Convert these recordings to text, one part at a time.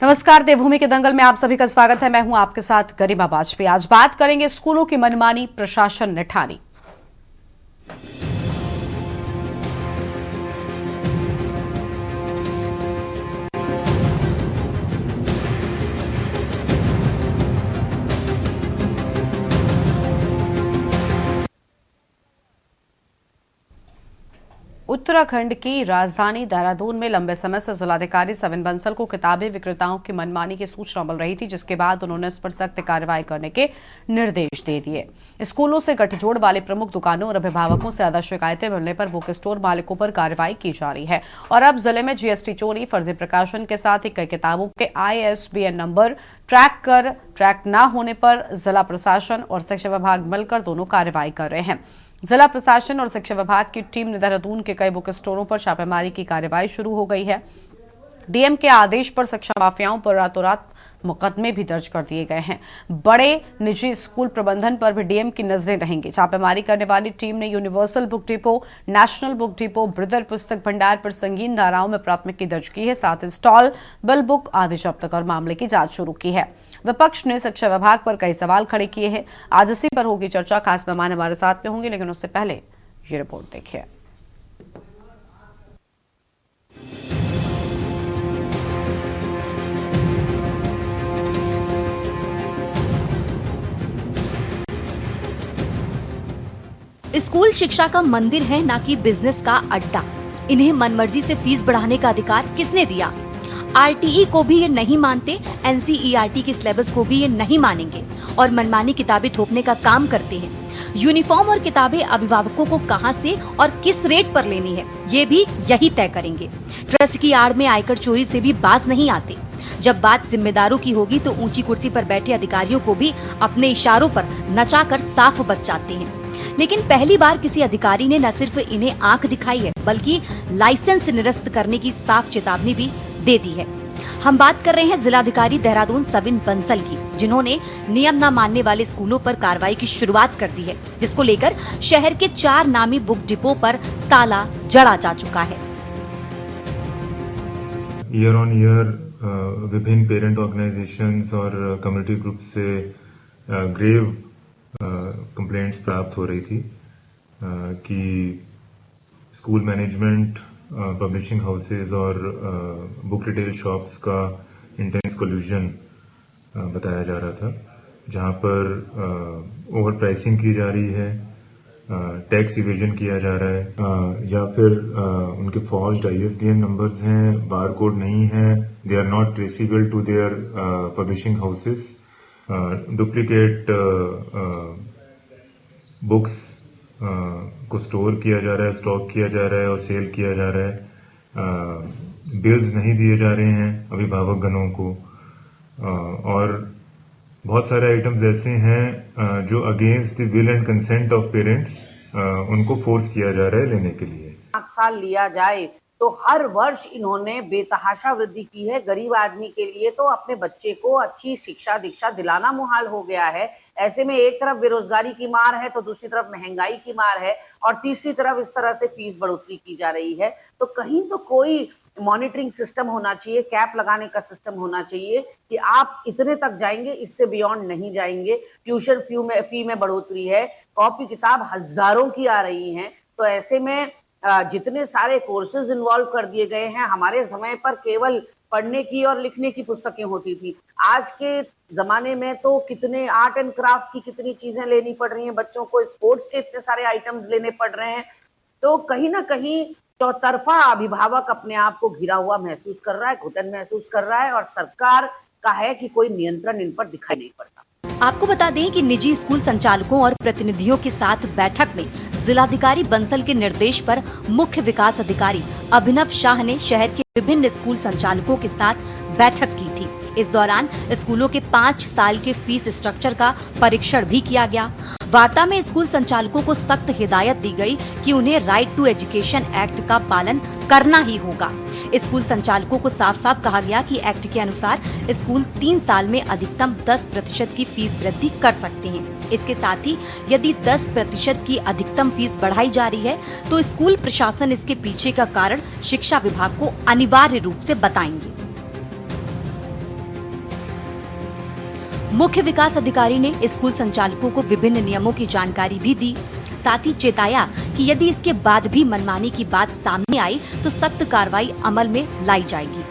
नमस्कार, देवभूमि के दंगल में आप सभी का स्वागत है। मैं हूं आपके साथ गरिमा वाजपेयी। आज बात करेंगे स्कूलों की मनमानी प्रशासन ने ठानी। उत्तराखंड की राजधानी देहरादून में लंबे समय से जिलाधिकारी सविन बंसल को किताबी विक्रेताओं की मनमानी की सूचना मिल रही थी, जिसके बाद उन्होंने इस पर सख्त कार्रवाई करने के निर्देश दे दिए। स्कूलों से गठजोड़ वाले प्रमुख दुकानों और अभिभावकों से ज्यादा शिकायतें मिलने पर बुक स्टोर मालिकों पर कार्रवाई की जा रही है और अब जिले में जीएसटी चोरी, फर्जी प्रकाशन के साथ ही कई किताबों के ISBN नंबर ट्रैक न होने पर जिला प्रशासन और शिक्षा विभाग मिलकर दोनों कार्रवाई कर रहे हैं। जिला प्रशासन और शिक्षा विभाग की टीम ने देहरादून के कई बुक स्टोरों पर छापेमारी की कार्रवाई शुरू हो गई है। डीएम के आदेश पर शिक्षा माफियाओं पर रातों रात मुकदमे भी दर्ज कर दिए गए हैं। बड़े निजी स्कूल प्रबंधन पर भी डीएम की नजरें रहेंगी। छापेमारी करने वाली टीम ने universal book depot, national book depot, brother पुस्तक भंडार पर संगीन धाराओं में प्राथमिकी दर्ज की है। साथ ही स्टॉल, बिल बुक आदि जब्त कर मामले की जांच शुरू की है। विपक्ष ने शिक्षा विभाग पर कई सवाल खड़े किए हैं। आज इसी पर होगी चर्चा। खास मेहमान हमारे साथ में होंगे, लेकिन उससे पहले ये रिपोर्ट देखिए। स्कूल शिक्षा का मंदिर है, ना कि बिजनेस का अड्डा। इन्हें मनमर्जी से फीस बढ़ाने का अधिकार किसने दिया? RTE को भी ये नहीं मानते, NCERT के सिलेबस को भी ये नहीं मानेंगे और मनमानी किताबें थोपने का काम करते हैं। यूनिफॉर्म और किताबें अभिभावकों को कहां से और किस रेट पर लेनी है, ये भी यही तय करेंगे। ट्रस्ट की आड़ में आयकर चोरी से भी बाज नहीं आते। जब बात जिम्मेदारों की होगी तो ऊंची कुर्सी पर बैठे अधिकारियों को भी अपने इशारों पर नचाकर साफ बच जाते हैं। लेकिन पहली बार किसी अधिकारी ने न सिर्फ इन्हें आंख दिखाई है, बल्कि लाइसेंस निरस्त करने की साफ चेतावनी भी दे दी है। हम बात कर रहे हैं जिलाधिकारी देहरादून सविन बंसल की, जिन्होंने नियम न मानने वाले स्कूलों पर कार्रवाई की शुरुआत कर दी है, जिसको लेकर शहर के 4 नामी बुक डिपो पर ताला जड़ा जा चुका है। ईयर ऑन ईयर विभिन्न पेरेंट ऑर्गेनाइजेशंस और कम्युनिटी ग्रुप से ग्रेव कंप्लेंट्स प्राप्त हो रही थी कि स्कूल मैनेजमेंट, पब्लिशिंग हाउसेज और बुक रिटेल शॉप्स का इंटेंस कोल्यूजन बताया जा रहा था, जहां पर ओवर प्राइसिंग की जा रही है, टैक्स इवेजन किया जा रहा है, या फिर उनके फॉर्ज्ड ISBN नंबर्स हैं, बार कोड नहीं है, they are not traceable to their publishing houses, duplicate books को स्टोर किया जा रहा है, स्टॉक किया जा रहा है और सेल किया जा रहा है, बिल्स नहीं दिए जा रहे हैं अभिभावक गणों को, और बहुत सारे आइटम्स ऐसे हैं जो against the will and consent of parents उनको फोर्स किया जा रहा है लेने के लिए। 5 साल लिया जाए तो हर वर्ष इन्होंने बेतहाशा वृद्धि की है। गरीब आदमी के लिए तो अपने बच्चे को अच्छी शिक्षा दीक्षा दिलाना मुहाल हो गया है। ऐसे में एक तरफ बेरोजगारी की मार है तो दूसरी तरफ महंगाई की मार है और तीसरी तरफ इस तरह से फीस बढ़ोतरी की जा रही है। तो कहीं तो कोई मॉनिटरिंग सिस्टम होना चाहिए, कैप लगाने का सिस्टम होना चाहिए कि आप इतने तक जाएंगे, इससे बियॉन्ड नहीं जाएंगे। ट्यूशन फी में बढ़ोतरी है, कॉपी किताब हजारों की आ रही हैं। तो ऐसे में जितने सारे कोर्सेज इन्वॉल्व कर दिए गए हैं। हमारे समय पर केवल पढ़ने की और लिखने की पुस्तकें होती थी। आज के जमाने में तो कितने आर्ट एंड क्राफ्ट की कितनी चीजें लेनी पड़ रही हैं बच्चों को, स्पोर्ट्स के इतने सारे आइटम्स लेने पड़ रहे हैं। तो कहीं ना कहीं चौतरफा अभिभावक अपने आप को घिरा हुआ महसूस कर रहा है, घुटन महसूस कर रहा है और सरकार का है कि कोई नियंत्रण इन पर दिखाई नहीं पड़ता। आपको बता दें कि निजी स्कूल संचालकों और प्रतिनिधियों के साथ बैठक में जिलाधिकारी बंसल के निर्देश पर मुख्य विकास अधिकारी अभिनव शाह ने शहर के विभिन्न स्कूल संचालकों के साथ बैठक की थी। इस दौरान स्कूलों के 5 साल के फीस स्ट्रक्चर का परीक्षण भी किया गया। वार्ता में स्कूल संचालकों को सख्त हिदायत दी गई कि उन्हें राइट टू एजुकेशन एक्ट का पालन करना ही होगा। स्कूल संचालकों को साफ साफ कहा गया कि एक्ट के अनुसार स्कूल 3 साल में अधिकतम 10% की फीस वृद्धि कर सकते हैं। इसके साथ ही यदि 10% की अधिकतम फीस बढ़ाई जा रही है तो स्कूल प्रशासन इसके पीछे का कारण शिक्षा विभाग को अनिवार्य रूप से बताएंगे। मुख्य विकास अधिकारी ने स्कूल संचालकों को विभिन्न नियमों की जानकारी भी दी, साथ ही चेताया कि यदि इसके बाद भी मनमानी की बात सामने आई तो सख्त कार्रवाई अमल में लाई जाएगी।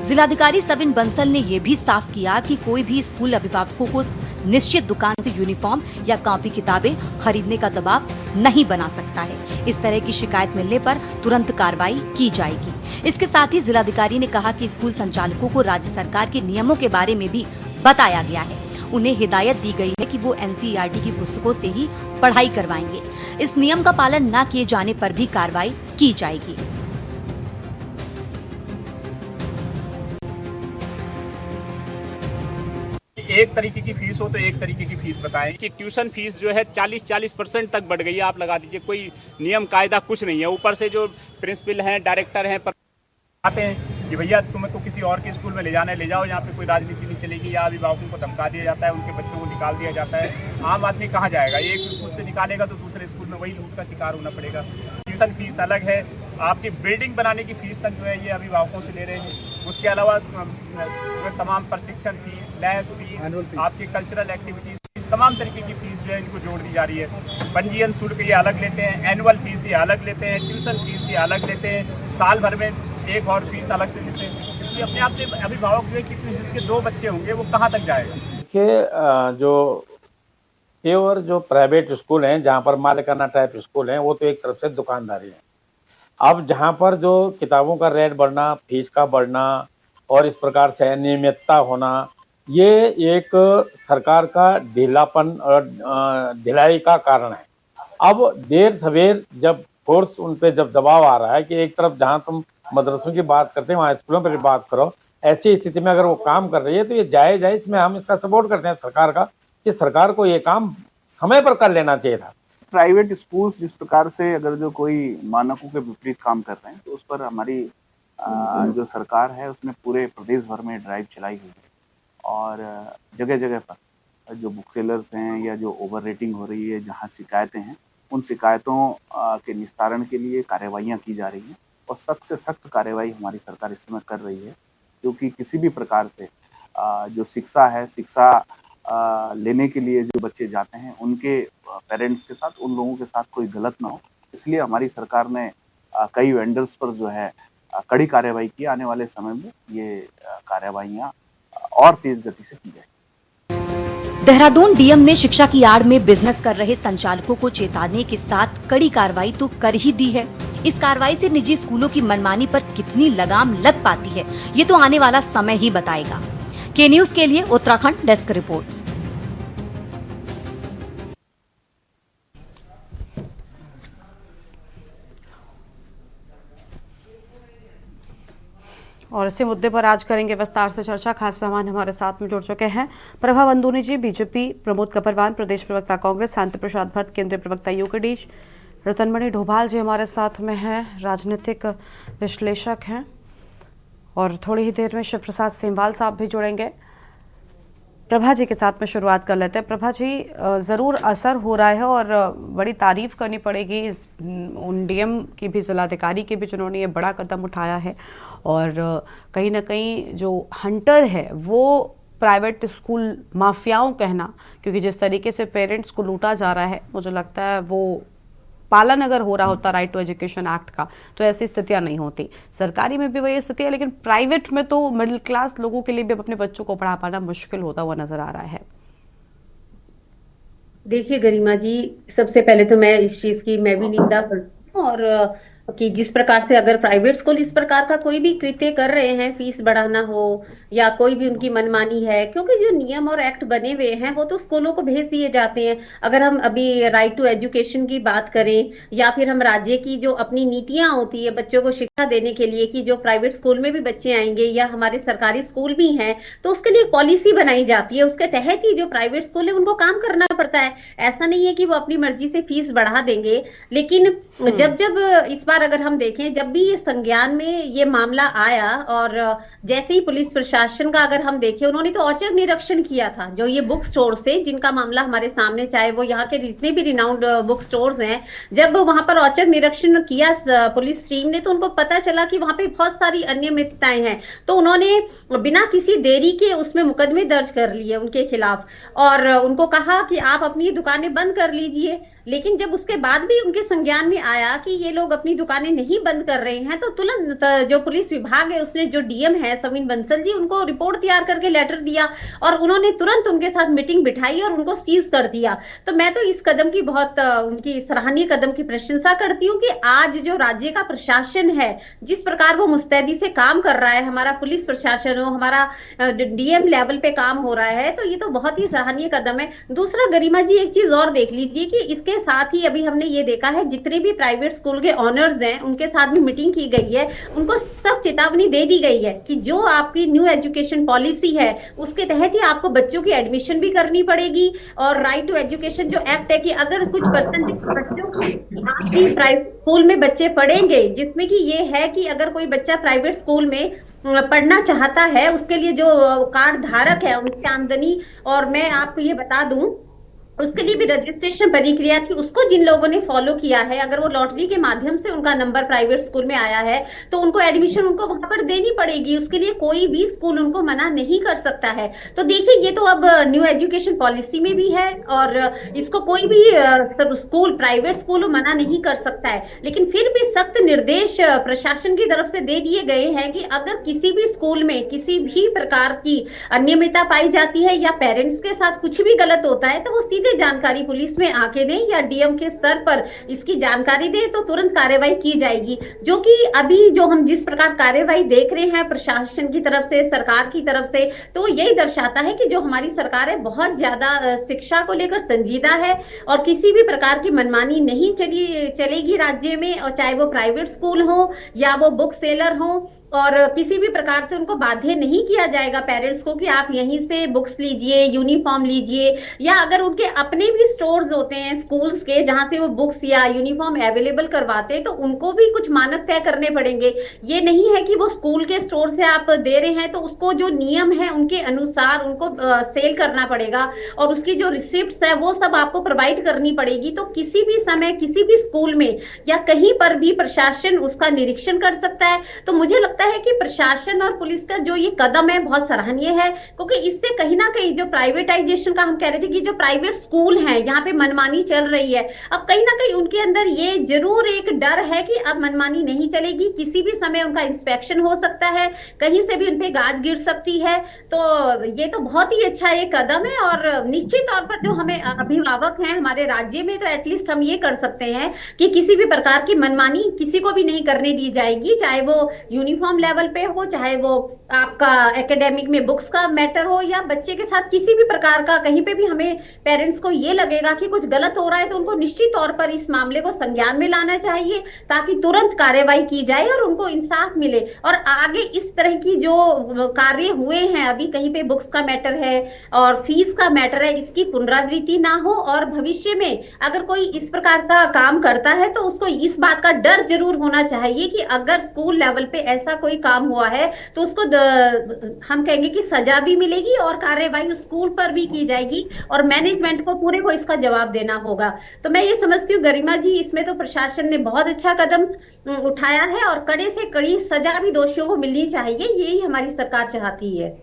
जिलाधिकारी सविन बंसल ने यह भी साफ किया कि कोई भी स्कूल अभिभावकों को निश्चित दुकान से यूनिफॉर्म या कॉपी किताबें खरीदने का दबाव नहीं बना सकता है। इस तरह की शिकायत मिलने पर तुरंत कार्रवाई की जाएगी। इसके साथ ही जिलाधिकारी ने कहा कि स्कूल संचालकों को राज्य सरकार के नियमों के बारे में भी बताया गया है। उन्हें हिदायत दी गई है कि वो एनसीईआरटी की पुस्तकों से ही पढ़ाई करवाएंगे। इस नियम का पालन न किए जाने पर भी कार्रवाई की जाएगी। एक तरीके की फीस हो तो एक तरीके की फीस बताएं कि ट्यूशन फीस जो है 40% तक बढ़ गई है। आप लगा दीजिए, कोई नियम कायदा कुछ नहीं है। ऊपर से जो प्रिंसिपल हैं, डायरेक्टर हैं, आते हैं कि भैया तुम्हें तो किसी और के स्कूल में ले जाना है, ले जाओ, यहाँ पे कोई राजनीति नहीं चलेगी, या अभिभावकों को धमका दिया जाता है, उनके बच्चों को निकाल दिया जाता है। आम आदमी कहाँ जाएगा? एक स्कूल से निकालेगा तो दूसरे स्कूल में वही लूट का शिकार होना पड़ेगा। ट्यूशन फीस अलग है, आपकी बिल्डिंग बनाने की फीस तक जो है ये अभिभावकों से ले रहे हैं। उसके अलावा तमाम प्रशिक्षण फीस, लैब फीस, आपकी कल्चरल एक्टिविटीज, तमाम तरीके की फीस जो है इनको जोड़ दी जा रही है। पंजीयन शुल्क ये अलग लेते हैं, एनुअल फीस ये अलग लेते हैं, ट्यूशन फीस ये अलग लेते हैं, साल भर में एक और फीस अलग से लेते हैं। क्योंकि अपने आप से अभिभावक जो है कितने, जिसके 2 बच्चे होंगे वो कहाँ तक जाएगा? देखिए, जो प्योर जो प्राइवेट स्कूल हैं, जहाँ पर मालिकाना टाइप स्कूल हैं, वो तो एक तरफ से दुकानदारी है। अब जहाँ पर जो किताबों का रेट बढ़ना, फीस का बढ़ना और इस प्रकार से अनियमितता होना, ये एक सरकार का ढीलापन और ढिलाई का कारण है। अब देर सवेर जब फोर्स उन पे जब दबाव आ रहा है कि एक तरफ जहाँ तुम मदरसों की बात करते हैं वहाँ स्कूलों पर बात करो, ऐसी स्थिति में अगर वो काम कर रही है तो ये जायज़ है। इसमें हम इसका सपोर्ट करते हैं सरकार का, कि सरकार को ये काम समय पर कर लेना चाहिए था। प्राइवेट स्कूल्स जिस प्रकार से अगर जो कोई मानकों के विपरीत काम कर रहे हैं तो उस पर हमारी जो सरकार है उसने पूरे प्रदेश भर में ड्राइव चलाई हुई है और जगह जगह पर जो बुक सेलर्स हैं या जो ओवर रेटिंग हो रही है, जहां शिकायतें हैं, उन शिकायतों के निस्तारण के लिए कार्यवाहियां की जा रही हैं और सख्त से सख्त कार्यवाही हमारी सरकार इस समय कर रही है, क्योंकि किसी भी प्रकार से जो शिक्षा है, शिक्षा लेने के लिए जो बच्चे जाते हैं उनके पेरेंट्स के साथ, उन लोगों के साथ कोई गलत ना हो। इसलिए हमारी सरकार ने कई वेंडर्स पर जो है कड़ी कार्यवाही की। आने वाले समय में ये कार्यवाहियां और तेज गति से की जाए। देहरादून डीएम ने शिक्षा की आड़ में बिजनेस कर रहे संचालकों को चेताने के साथ कड़ी कार्रवाई तो कर ही दी है। इस कार्रवाई से निजी स्कूलों की मनमानी पर कितनी लगाम लग पाती है, ये तो आने वाला समय ही बताएगा। के न्यूज के लिए उत्तराखंड डेस्क रिपोर्ट। और इसी मुद्दे पर आज करेंगे विस्तार से चर्चा। खास मेहमान हमारे साथ में जुड़ चुके हैं प्रभा बंदूनी जी, बीजेपी, प्रमोद कपरवान, प्रदेश प्रवक्ता कांग्रेस, शांति प्रसाद भट्ट, केंद्रीय प्रवक्ता यूकेडीश, रतनमणि ढोभाल जी हमारे साथ में हैं, राजनीतिक विश्लेषक हैं, और थोड़ी ही देर में शिव प्रसाद सेमवाल साहब भी जुड़ेंगे। प्रभा जी के साथ में शुरुआत कर लेते हैं। प्रभा जी, ज़रूर असर हो रहा है और बड़ी तारीफ करनी पड़ेगी उन डीएम की भी, जिलाधिकारी की भी, जिन्होंने ये बड़ा कदम उठाया है। और कहीं ना कहीं जो हंटर है वो प्राइवेट स्कूल माफियाओं कहना, क्योंकि जिस तरीके से पेरेंट्स को लूटा जा रहा है, मुझे लगता है वो पालन अगर हो रहा होता राइट टू एजुकेशन एक्ट का तो ऐसी स्थितियां नहीं होती। सरकारी में भी वही स्थिति है, लेकिन प्राइवेट में तो मिडिल क्लास लोगों के लिए भी अपने बच्चों को पढ़ा पाना मुश्किल होता हुआ नजर आ रहा है। देखिए गरिमा जी, सबसे पहले तो मैं इस चीज की मैं भी निंदा करती हूँ, और कि जिस प्रकार से अगर प्राइवेट स्कूल इस प्रकार का कोई भी कृत्य कर रहे हैं, फीस बढ़ाना हो या कोई भी उनकी मनमानी है, क्योंकि जो नियम और एक्ट बने हुए हैं वो तो स्कूलों को भेज दिए जाते हैं। अगर हम अभी राइट टू एजुकेशन की बात करें या फिर हम राज्य की जो अपनी नीतियां होती है बच्चों को शिक्षा देने के लिए, कि जो प्राइवेट स्कूल में भी बच्चे आएंगे या हमारे सरकारी स्कूल भी हैं, तो उसके लिए पॉलिसी बनाई जाती है, उसके तहत ही जो प्राइवेट स्कूल है उनको काम करना पड़ता है। ऐसा नहीं है कि वो अपनी मर्जी से फीस बढ़ा देंगे, लेकिन जब जब इस बार अगर हम देखें, जब भी ये संज्ञान में ये मामला आया और जैसे ही पुलिस प्रशासन का अगर हम देखें, उन्होंने तो औचक निरीक्षण किया था जो ये बुक स्टोर से जिनका मामला हमारे सामने, चाहे वो यहाँ के जितने भी रिनाउंड बुक स्टोर्स हैं, जब वहां पर औचक निरीक्षण किया पुलिस टीम ने, तो उनको पता चला कि वहां पे बहुत सारी अनियमितताएं हैं। तो उन्होंने बिना किसी देरी के उसमें मुकदमे दर्ज कर लिए उनके खिलाफ और उनको कहा कि आप अपनी दुकानें बंद कर लीजिए। लेकिन जब उसके बाद भी उनके संज्ञान में आया कि ये लोग अपनी दुकानें नहीं बंद कर रहे हैं, तो तुरंत जो पुलिस विभाग है उसने, जो डीएम है सविन बंसल जी, उनको रिपोर्ट तैयार करके लेटर दिया और उन्होंने तुरंत उनके साथ मीटिंग बिठाई और उनको सीज कर दिया। तो मैं तो इस कदम की बहुत उनकी सराहनीय कदम की प्रशंसा करती हूँ कि आज जो राज्य का प्रशासन है, जिस प्रकार वो मुस्तैदी से काम कर रहा है, हमारा पुलिस प्रशासन हो, हमारा डीएम लेवल पे काम हो रहा है, तो ये तो बहुत ही सराहनीय कदम है। दूसरा गरिमा जी, एक चीज और देख लीजिए कि इसके साथ ही अभी हमने ये देखा है, जितने भी प्राइवेट स्कूल के ऑनर्स हैं उनके साथ भी मीटिंग की गई है, उनको सब चेतावनी दे दी गई है कि जो आपकी न्यू एजुकेशन पॉलिसी है उसके तहत ही आपको बच्चों की एडमिशन भी करनी पड़ेगी। और राइट टू एजुकेशन जो एक्ट है कि अगर कुछ परसेंटेज बच्चों की प्राइवेट स्कूल में बच्चे पढ़ेंगे, जिसमें कि ये है कि अगर कोई बच्चा प्राइवेट स्कूल में पढ़ना चाहता है, उसके लिए जो कार्ड धारक है उनकी आमदनी, और मैं आपको ये बता दूं उसके लिए भी रजिस्ट्रेशन प्रक्रिया थी, उसको जिन लोगों ने फॉलो किया है, अगर वो लॉटरी के माध्यम से उनका नंबर प्राइवेट स्कूल में आया है तो उनको एडमिशन उनको वहां पर देनी पड़ेगी। उसके लिए कोई भी स्कूल उनको मना नहीं कर सकता है। तो देखिए, ये तो अब न्यू एजुकेशन पॉलिसी में भी है और इसको कोई भी स्कूल, प्राइवेट स्कूल मना नहीं कर सकता है। लेकिन फिर भी सख्त निर्देश प्रशासन की तरफ से दे दिए गए हैं कि अगर किसी भी स्कूल में किसी भी प्रकार की अनियमितता पाई जाती है या पेरेंट्स के साथ कुछ भी गलत होता है, तो वो सीधे जानकारी पुलिस में आके दें या डीएम के स्तर पर इसकी जानकारी दें, तो तुरंत कार्रवाई की जाएगी। जो कि अभी जो हम जिस प्रकार कार्रवाई देख रहे हैं प्रशासन की तरफ से, सरकार की तरफ से, तो यही दर्शाता है कि जो हमारी सरकार है बहुत ज्यादा शिक्षा को लेकर संजीदा है और किसी भी प्रकार की मनमानी नहीं चलेगी राज्य में, और चाहे वो प्राइवेट स्कूल हो या वो बुक सेलर हो, और किसी भी प्रकार से उनको बाध्य नहीं किया जाएगा पेरेंट्स को कि आप यहीं से बुक्स लीजिए, यूनिफॉर्म लीजिए, या अगर उनके अपने भी स्टोर्स होते हैं स्कूल्स के जहां से वो बुक्स या यूनिफॉर्म अवेलेबल करवाते हैं, तो उनको भी कुछ मानक तय करने पड़ेंगे। ये नहीं है कि वो स्कूल के स्टोर से आप दे रहे हैं तो उसको जो नियम है उनके अनुसार उनको सेल करना पड़ेगा और उसकी जो रिसिप्ट्स है वो सब आपको प्रोवाइड करनी पड़ेगी। तो किसी भी समय किसी भी स्कूल में या कहीं पर भी प्रशासन उसका निरीक्षण कर सकता है। तो मुझे लगता है कि प्रशासन और पुलिस का जो ये कदम है बहुत सराहनीय है, क्योंकि इससे कहीं ना कहीं जो प्राइवेटाइजेशन का हम कह रहे थे कि जो प्राइवेट स्कूल हैं यहाँ पे मनमानी चल रही है, अब कहीं ना कहीं उनके अंदर ये जरूर एक डर है कि अब मनमानी नहीं चलेगी, किसी भी समय उनका इंस्पेक्शन हो सकता है, कहीं से भी उनपे गाज गिर सकती है। तो ये तो बहुत ही अच्छा एक कदम है और निश्चित तौर पर जो हमें अभिभावक हैं हमारे राज्य में, तो एटलीस्ट हम ये कर सकते हैं कि किसी भी प्रकार की मनमानी किसी को भी नहीं करने दी जाएगी, चाहे वो यूनिफॉर्म लेवल पे हो, चाहे वो आपका एकेडमिक में बुक्स का मैटर हो, या बच्चे के साथ किसी भी प्रकार का कहीं पे भी हमें पेरेंट्स को ये लगेगा कि कुछ गलत हो रहा है तो उनको निश्चित तौर पर इस मामले को संज्ञान में लाना चाहिए ताकि तुरंत कार्रवाई की जाए और उनको इंसाफ मिले। और आगे इस तरह की जो कार्य हुए हैं, अभी कहीं पे बुक्स का मैटर है और फीस का मैटर है, इसकी पुनरावृत्ति ना हो और भविष्य में अगर कोई इस प्रकार का काम करता है तो उसको इस बात का डर जरूर होना चाहिए कि अगर स्कूल लेवल पे ऐसा कोई काम हुआ है तो उसको हम कहेंगे कि सजा भी मिलेगी और कार्रवाई उस स्कूल पर भी की जाएगी और मैनेजमेंट को पूरे को इसका जवाब देना होगा। तो मैं ये समझती हूँ गरिमा जी, इसमें तो प्रशासन ने बहुत अच्छा कदम उठाया है और कड़े से कड़ी सजा भी दोषियों को मिलनी चाहिए, यही हमारी सरकार चाहती है।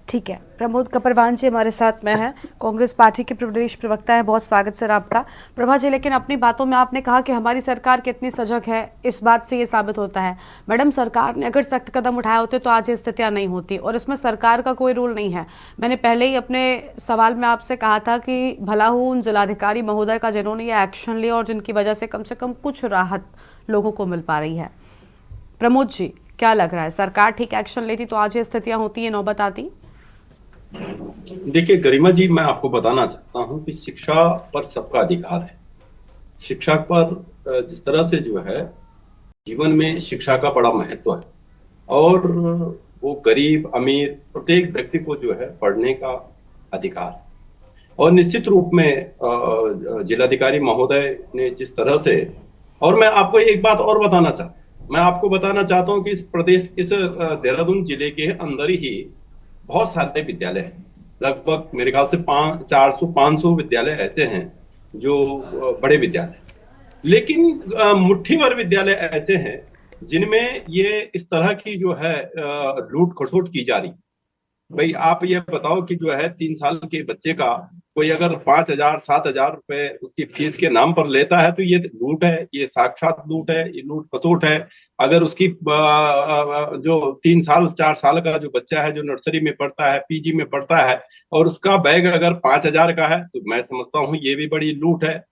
ठीक है, प्रमोद कपरवान जी हमारे साथ में हैं, कांग्रेस पार्टी के प्रदेश प्रवक्ता हैं। बहुत स्वागत सर आपका। प्रभा जी, लेकिन अपनी बातों में आपने कहा कि हमारी सरकार कितनी सजग है, इस बात से ये साबित होता है। मैडम, सरकार ने अगर सख्त कदम उठाए होते तो आज ये स्थितियां नहीं होती और इसमें सरकार का कोई रोल नहीं है। मैंने पहले ही अपने सवाल में आपसे कहा था कि भला हो उन जिलाधिकारी महोदय का जिन्होंने ये एक्शन लिया और जिनकी वजह से कम कुछ राहत लोगों को मिल पा रही है। प्रमोद जी, क्या लग रहा है, सरकार ठीक एक्शन लेती तो आज ये स्थितियां होती, ये नौबत आती? देखिए गरिमा जी, मैं आपको बताना चाहता हूं कि शिक्षा पर सबका अधिकार है। शिक्षा पर जिस तरह से जो है जीवन में शिक्षा का बड़ा महत्व है और वो गरीब अमीर प्रत्येक व्यक्ति को जो है पढ़ने का अधिकार है और निश्चित रूप में जिलाधिकारी महोदय ने जिस तरह से, और मैं आपको एक बात और मैं आपको बताना चाहता हूं कि इस देहरादून जिले के अंदर ही बहुत सारे विद्यालय हैं। लगभग मेरे ख्याल से 400-500 विद्यालय ऐसे हैं जो बड़े विद्यालय, लेकिन मुट्ठी भर विद्यालय ऐसे हैं जिनमें ये इस तरह की जो है लूट खसोट की जा रही। भाई आप ये बताओ कि जो है 3 साल के बच्चे का कोई अगर 5,000-7,000 रुपए उसकी फीस के नाम पर लेता है तो ये लूट है, ये साक्षात लूट है, ये लूट खसोट है। अगर उसकी जो 3 साल 4 साल का जो बच्चा है, जो नर्सरी में पढ़ता है, पीजी में पढ़ता है, और उसका बैग अगर 5,000 का है, तो मैं समझता हूँ ये भी बड़ी लूट है।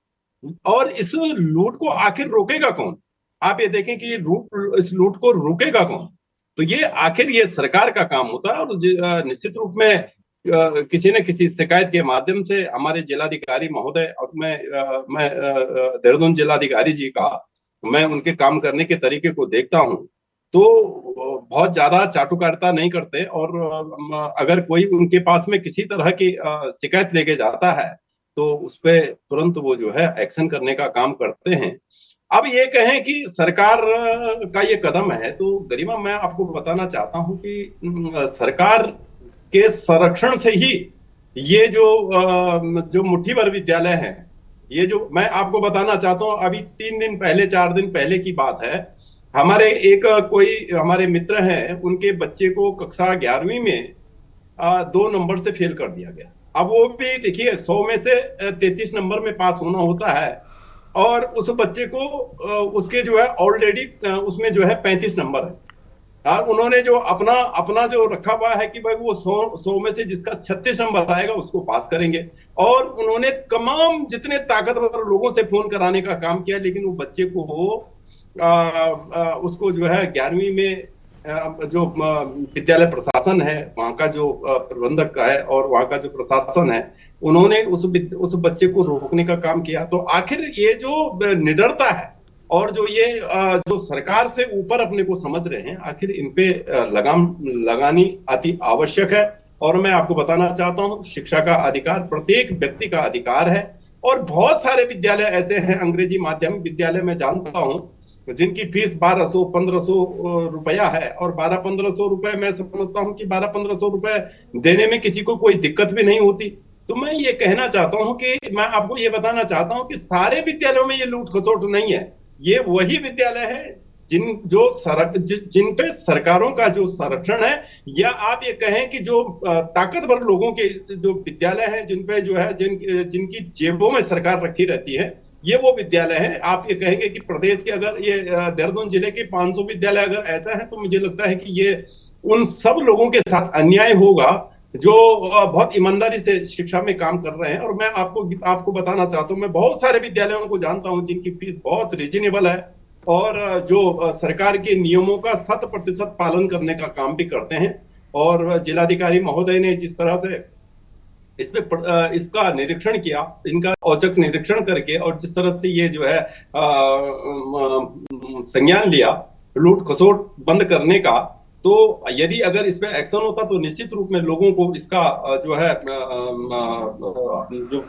और इस लूट को आखिर रोकेगा कौन? आप ये देखें कि इस लूट को रोकेगा कौन? तो ये आखिर ये सरकार का काम होता है। और निश्चित रूप में किसी न किसी शिकायत के माध्यम से हमारे जिलाधिकारी महोदय, और मैं देहरादून जिलाधिकारी जी का मैं उनके काम करने के तरीके को देखता हूं तो बहुत ज्यादा चाटुकारिता नहीं करते, और अगर कोई उनके पास में किसी तरह की शिकायत लेके जाता है तो उस पर तुरंत वो जो है एक्शन करने का काम करते हैं। अब ये कहें कि सरकार का ये कदम है, तो गरिमा मैं आपको बताना चाहता हूं कि सरकार के संरक्षण से ही ये जो मुट्ठी भर विद्यालय है, ये जो मैं आपको बताना चाहता हूं, अभी 3 दिन पहले 4 दिन पहले की बात है, हमारे मित्र हैं, उनके बच्चे को कक्षा 11वीं में 2 नंबर से फेल कर दिया गया। अब वो भी देखिए 100 में से 33 नंबर में पास होना होता है, और उस बच्चे को उसके जो है ऑलरेडी उसमें जो है 35 नंबर है। उन्होंने जो अपना जो रखा हुआ है कि भाई वो 100 में से जिसका 36 नंबर आएगा उसको पास करेंगे, और उन्होंने तमाम जितने ताकतवर लोगों से फोन कराने का काम किया, लेकिन वो बच्चे को उसको जो है 11वीं में जो विद्यालय प्रशासन है, वहां का जो प्रबंधक है और वहां का जो प्रशासन है, उन्होंने उस बच्चे को रोकने का काम किया। तो आखिर ये जो निडरता है और जो ये जो सरकार से ऊपर अपने को समझ रहे हैं, आखिर इन पे लगाम लगानी अति आवश्यक है। और मैं आपको बताना चाहता हूं, शिक्षा का अधिकार प्रत्येक व्यक्ति का अधिकार है, और बहुत सारे विद्यालय ऐसे हैं, अंग्रेजी माध्यमिक विद्यालय में जानता हूं, जिनकी फीस 1200-1500 रुपया है, और 1200-1500 रुपए मैं समझता हूं कि 1200-1500 रुपए देने में किसी को कोई दिक्कत भी नहीं होती। तो मैं ये कहना चाहता हूं कि मैं आपको ये बताना चाहता हूं कि सारे विद्यालयों में ये लूट खसोट नहीं है। ये वही विद्यालय है जिन पे सरकारों का जो संरक्षण है, या आप ये कहें कि जो ताकतवर लोगों के जो विद्यालय हैं, जिन पे जो है जिनकी जेबों में सरकार रखी रहती है, ये वो विद्यालय है। आप ये कहेंगे कि प्रदेश के अगर ये देहरादून जिले के 500 विद्यालय अगर ऐसा है, तो मुझे लगता है कि ये उन सब लोगों के साथ अन्याय होगा जो बहुत ईमानदारी से शिक्षा में काम कर रहे हैं। और मैं आपको बताना चाहता हूं, मैं बहुत सारे विद्यालयों को जानता हूं जिनकी फीस बहुत रिजनेबल है, और जो सरकार के नियमों का 100% पालन करने का काम भी करते हैं। और जिलाधिकारी महोदय ने जिस तरह से इसका निरीक्षण किया, इनका औचक निरीक्षण करके, और जिस तरह से ये जो है संज्ञान लिया लूट खसोट बंद करने का, तो यदि अगर इस पे एक्शन होता तो निश्चित रूप में लोगों को इसका जो है जो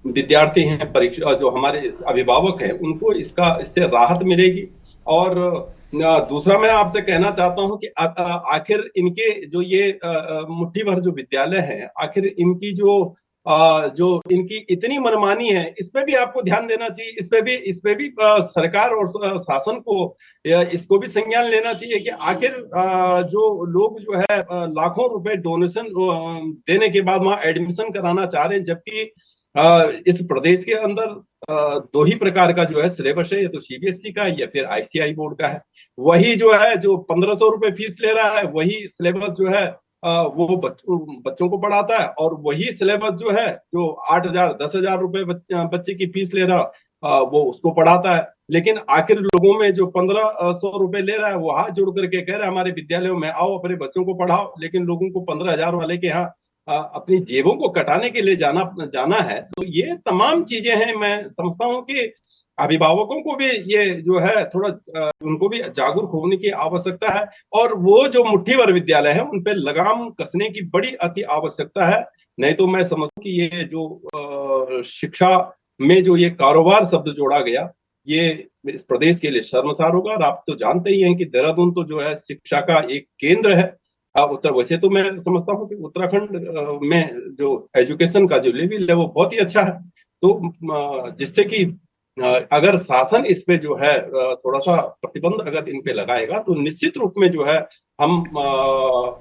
विद्यार्थी हैं, परीक्षा जो हमारे अभिभावक हैं, उनको इससे राहत मिलेगी। और दूसरा मैं आपसे कहना चाहता हूं कि आखिर इनके जो ये मुट्ठी भर जो विद्यालय हैं, आखिर इनकी जो इनकी इतनी मनमानी है, इस पे भी आपको ध्यान देना चाहिए। इस पे भी सरकार और शासन को इसको भी संज्ञान लेना चाहिए कि आखिर जो लोग जो है लाखों रुपए डोनेशन देने के बाद वहां एडमिशन कराना चाह रहे हैं, जबकि इस प्रदेश के अंदर 2 ही प्रकार का जो है सिलेबस है, या तो सीबीएसई का या फिर आईसीआई बोर्ड का है। वही जो है जो 1500 रुपए फीस ले रहा है, वही सिलेबस जो है वो बच्चों को पढ़ाता है, और वही सिलेबस जो है जो 8,000 10,000 रुपए बच्चे की फीस ले रहा वो उसको पढ़ाता है। लेकिन आखिर लोगों में जो 1500 रुपए ले रहा है, वो हाथ जोड़ करके कह रहा है हमारे विद्यालयों में आओ, अपने बच्चों को पढ़ाओ, लेकिन लोगों को 15,000 वाले के यहाँ अपनी जेबों को कटाने के लिए जाना है। तो ये तमाम चीजें हैं। मैं समझता हूं कि अभिभावकों को भी ये जो है थोड़ा उनको भी जागरूक होने की आवश्यकता है, और वो जो मुट्ठी भर विद्यालय है उन पे लगाम कसने की बड़ी अति आवश्यकता है। नहीं तो मैं समझता हूं कि ये जो शिक्षा में जो ये कारोबार शब्द जोड़ा गया, ये इस प्रदेश के लिए शर्मसार होगा। और आप तो जानते ही हैं कि देहरादून तो जो है शिक्षा का एक केंद्र है। उत्तर वैसे तो मैं समझता हूँ कि उत्तराखंड में जो एजुकेशन का जो लेवल है वो बहुत ही अच्छा है। तो जिससे कि अगर शासन इस पे जो है थोड़ा सा प्रतिबंध अगर इन पे लगाएगा तो निश्चित रूप में जो है हम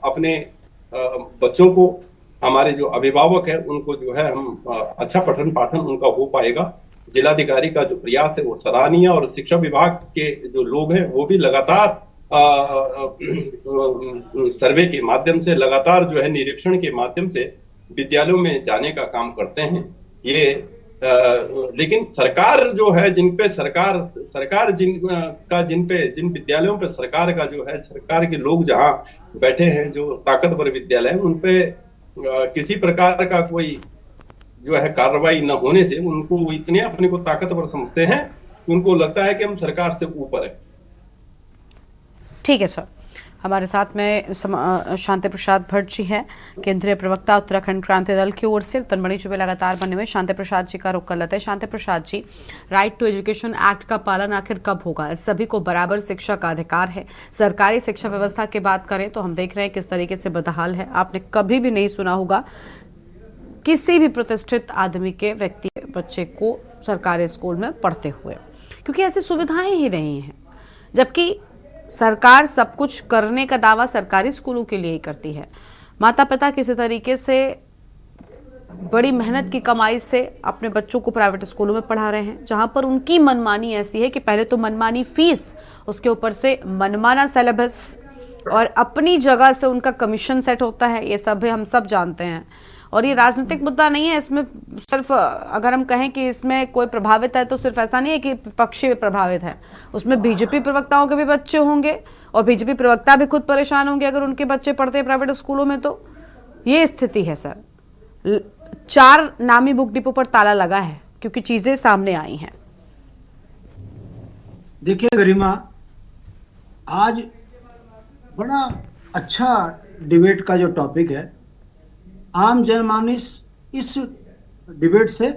अपने बच्चों को, हमारे जो अभिभावक है उनको जो है हम अच्छा पठन पाठन उनका हो पाएगा। जिलाधिकारी का जो प्रयास है वो सराहनीय, और शिक्षा विभाग के जो लोग हैं वो भी लगातार सर्वे के माध्यम से, लगातार जो है निरीक्षण के माध्यम से विद्यालयों में जाने का काम करते हैं। ये लेकिन सरकार जो है जिन विद्यालयों पे सरकार का जो है, सरकार के लोग जहां बैठे हैं, जो ताकतवर विद्यालय हैं, उन पे किसी प्रकार का कोई जो है कार्रवाई न होने से उनको इतने अपने को ताकतवर समझते हैं कि उनको लगता है कि हम सरकार से ऊपर है। ठीक है सर, हमारे साथ में शांति प्रसाद भट्ट जी हैं, केंद्रीय प्रवक्ता उत्तराखंड क्रांति दल की ओर से। तनमणि चुबे लगातार बने हुए शांति प्रसाद जी का रुख कर लेते हैं। शांति Prasad ji, right to education act का पालन आखिर कब होगा? सभी को बराबर शिक्षा का अधिकार है। सरकारी शिक्षा व्यवस्था की बात करें तो हम देख रहे हैं किस तरीके से बदहाल है। आपने कभी भी नहीं सुना होगा किसी भी प्रतिष्ठित आदमी के व्यक्ति बच्चे को सरकारी स्कूल में पढ़ते हुए, क्योंकि ऐसी सुविधाएं ही नहीं हैं। जबकि सरकार सब कुछ करने का दावा सरकारी स्कूलों के लिए ही करती है। माता पिता किसी तरीके से बड़ी मेहनत की कमाई से अपने बच्चों को प्राइवेट स्कूलों में पढ़ा रहे हैं, जहां पर उनकी मनमानी ऐसी है कि पहले तो मनमानी फीस, उसके ऊपर से मनमाना सिलेबस और अपनी जगह से उनका कमीशन सेट होता है। ये सब हम सब जानते हैं। और ये राजनीतिक मुद्दा नहीं है, इसमें सिर्फ अगर हम कहें कि इसमें कोई प्रभावित है तो सिर्फ ऐसा नहीं है कि विपक्षी प्रभावित है, उसमें बीजेपी प्रवक्ताओं के भी बच्चे होंगे और बीजेपी प्रवक्ता भी खुद परेशान होंगे अगर उनके बच्चे पढ़ते हैं प्राइवेट स्कूलों में। तो ये स्थिति है सर। 4 नामी बुक डिपो पर ताला लगा है क्योंकि चीजें सामने आई हैं। देखिए गरिमा, आज बड़ा अच्छा डिबेट का जो टॉपिक है, आम जनमानस इस डिबेट से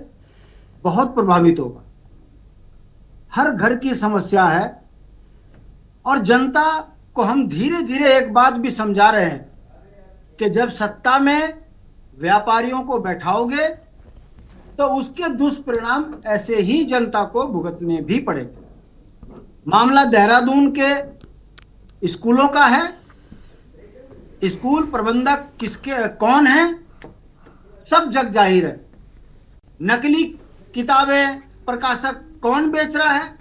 बहुत प्रभावित होगा। हर घर की समस्या है और जनता को हम धीरे धीरे एक बात भी समझा रहे हैं कि जब सत्ता में व्यापारियों को बैठाओगे तो उसके दुष्परिणाम ऐसे ही जनता को भुगतने भी पड़ेंगे। मामला देहरादून के स्कूलों का है। स्कूल प्रबंधक कौन है, सब जग जाहिर है। नकली किताबें प्रकाशक कौन बेच रहा है,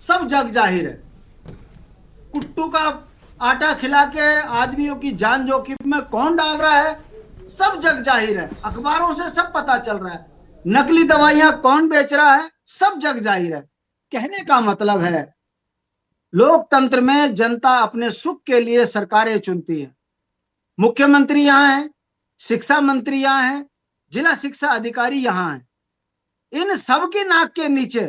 सब जग जाहिर है। कुट्टू का आटा खिला के आदमियों की जान जोखिम में कौन डाल रहा है, सब जग जाहिर है। अखबारों से सब पता चल रहा है। नकली दवाइयां कौन बेच रहा है, सब जग जाहिर है। कहने का मतलब है, लोकतंत्र में जनता अपने सुख के लिए सरकारें चुनती है। मुख्यमंत्री यहाँ है, शिक्षा मंत्री यहाँ है, जिला शिक्षा अधिकारी यहाँ है। इन सब की नाक के नीचे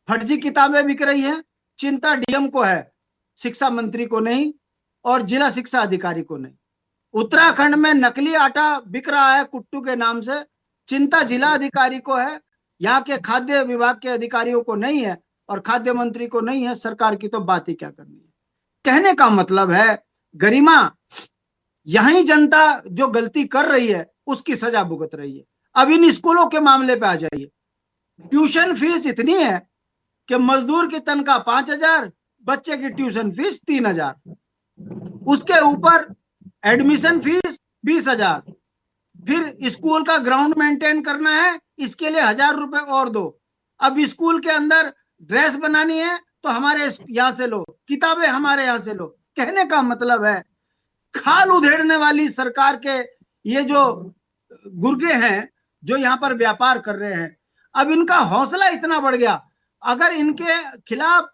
फर्जी किताबें बिक रही हैं। चिंता डीएम को है, शिक्षा मंत्री को नहीं और जिला शिक्षा अधिकारी को नहीं। उत्तराखंड में नकली आटा बिक रहा है कुट्टू के नाम से, चिंता जिला अधिकारी को है, यहाँ के खाद्य विभाग के अधिकारियों को नहीं है और खाद्य मंत्री को नहीं है। सरकार की तो बात ही क्या करनी है। कहने का मतलब है गरिमा, यही जनता जो गलती कर रही है उसकी सजा भुगत रही है। अब इन स्कूलों के मामले पे आ जाइए। ट्यूशन फीस इतनी है कि मजदूर की तनख्वाह 5,000, बच्चे की ट्यूशन फीस 3,000, उसके ऊपर एडमिशन फीस 20,000, फिर स्कूल का ग्राउंड मेंटेन करना है, इसके लिए 1,000 रुपए और दो। अब स्कूल के अंदर ड्रेस बनानी है तो हमारे यहाँ से लो, किताबें हमारे यहाँ से लो। कहने का मतलब है, खाल उधेड़ने वाली सरकार के ये जो गुर्गे हैं जो यहाँ पर व्यापार कर रहे हैं, अब इनका हौसला इतना बढ़ गया, अगर इनके खिलाफ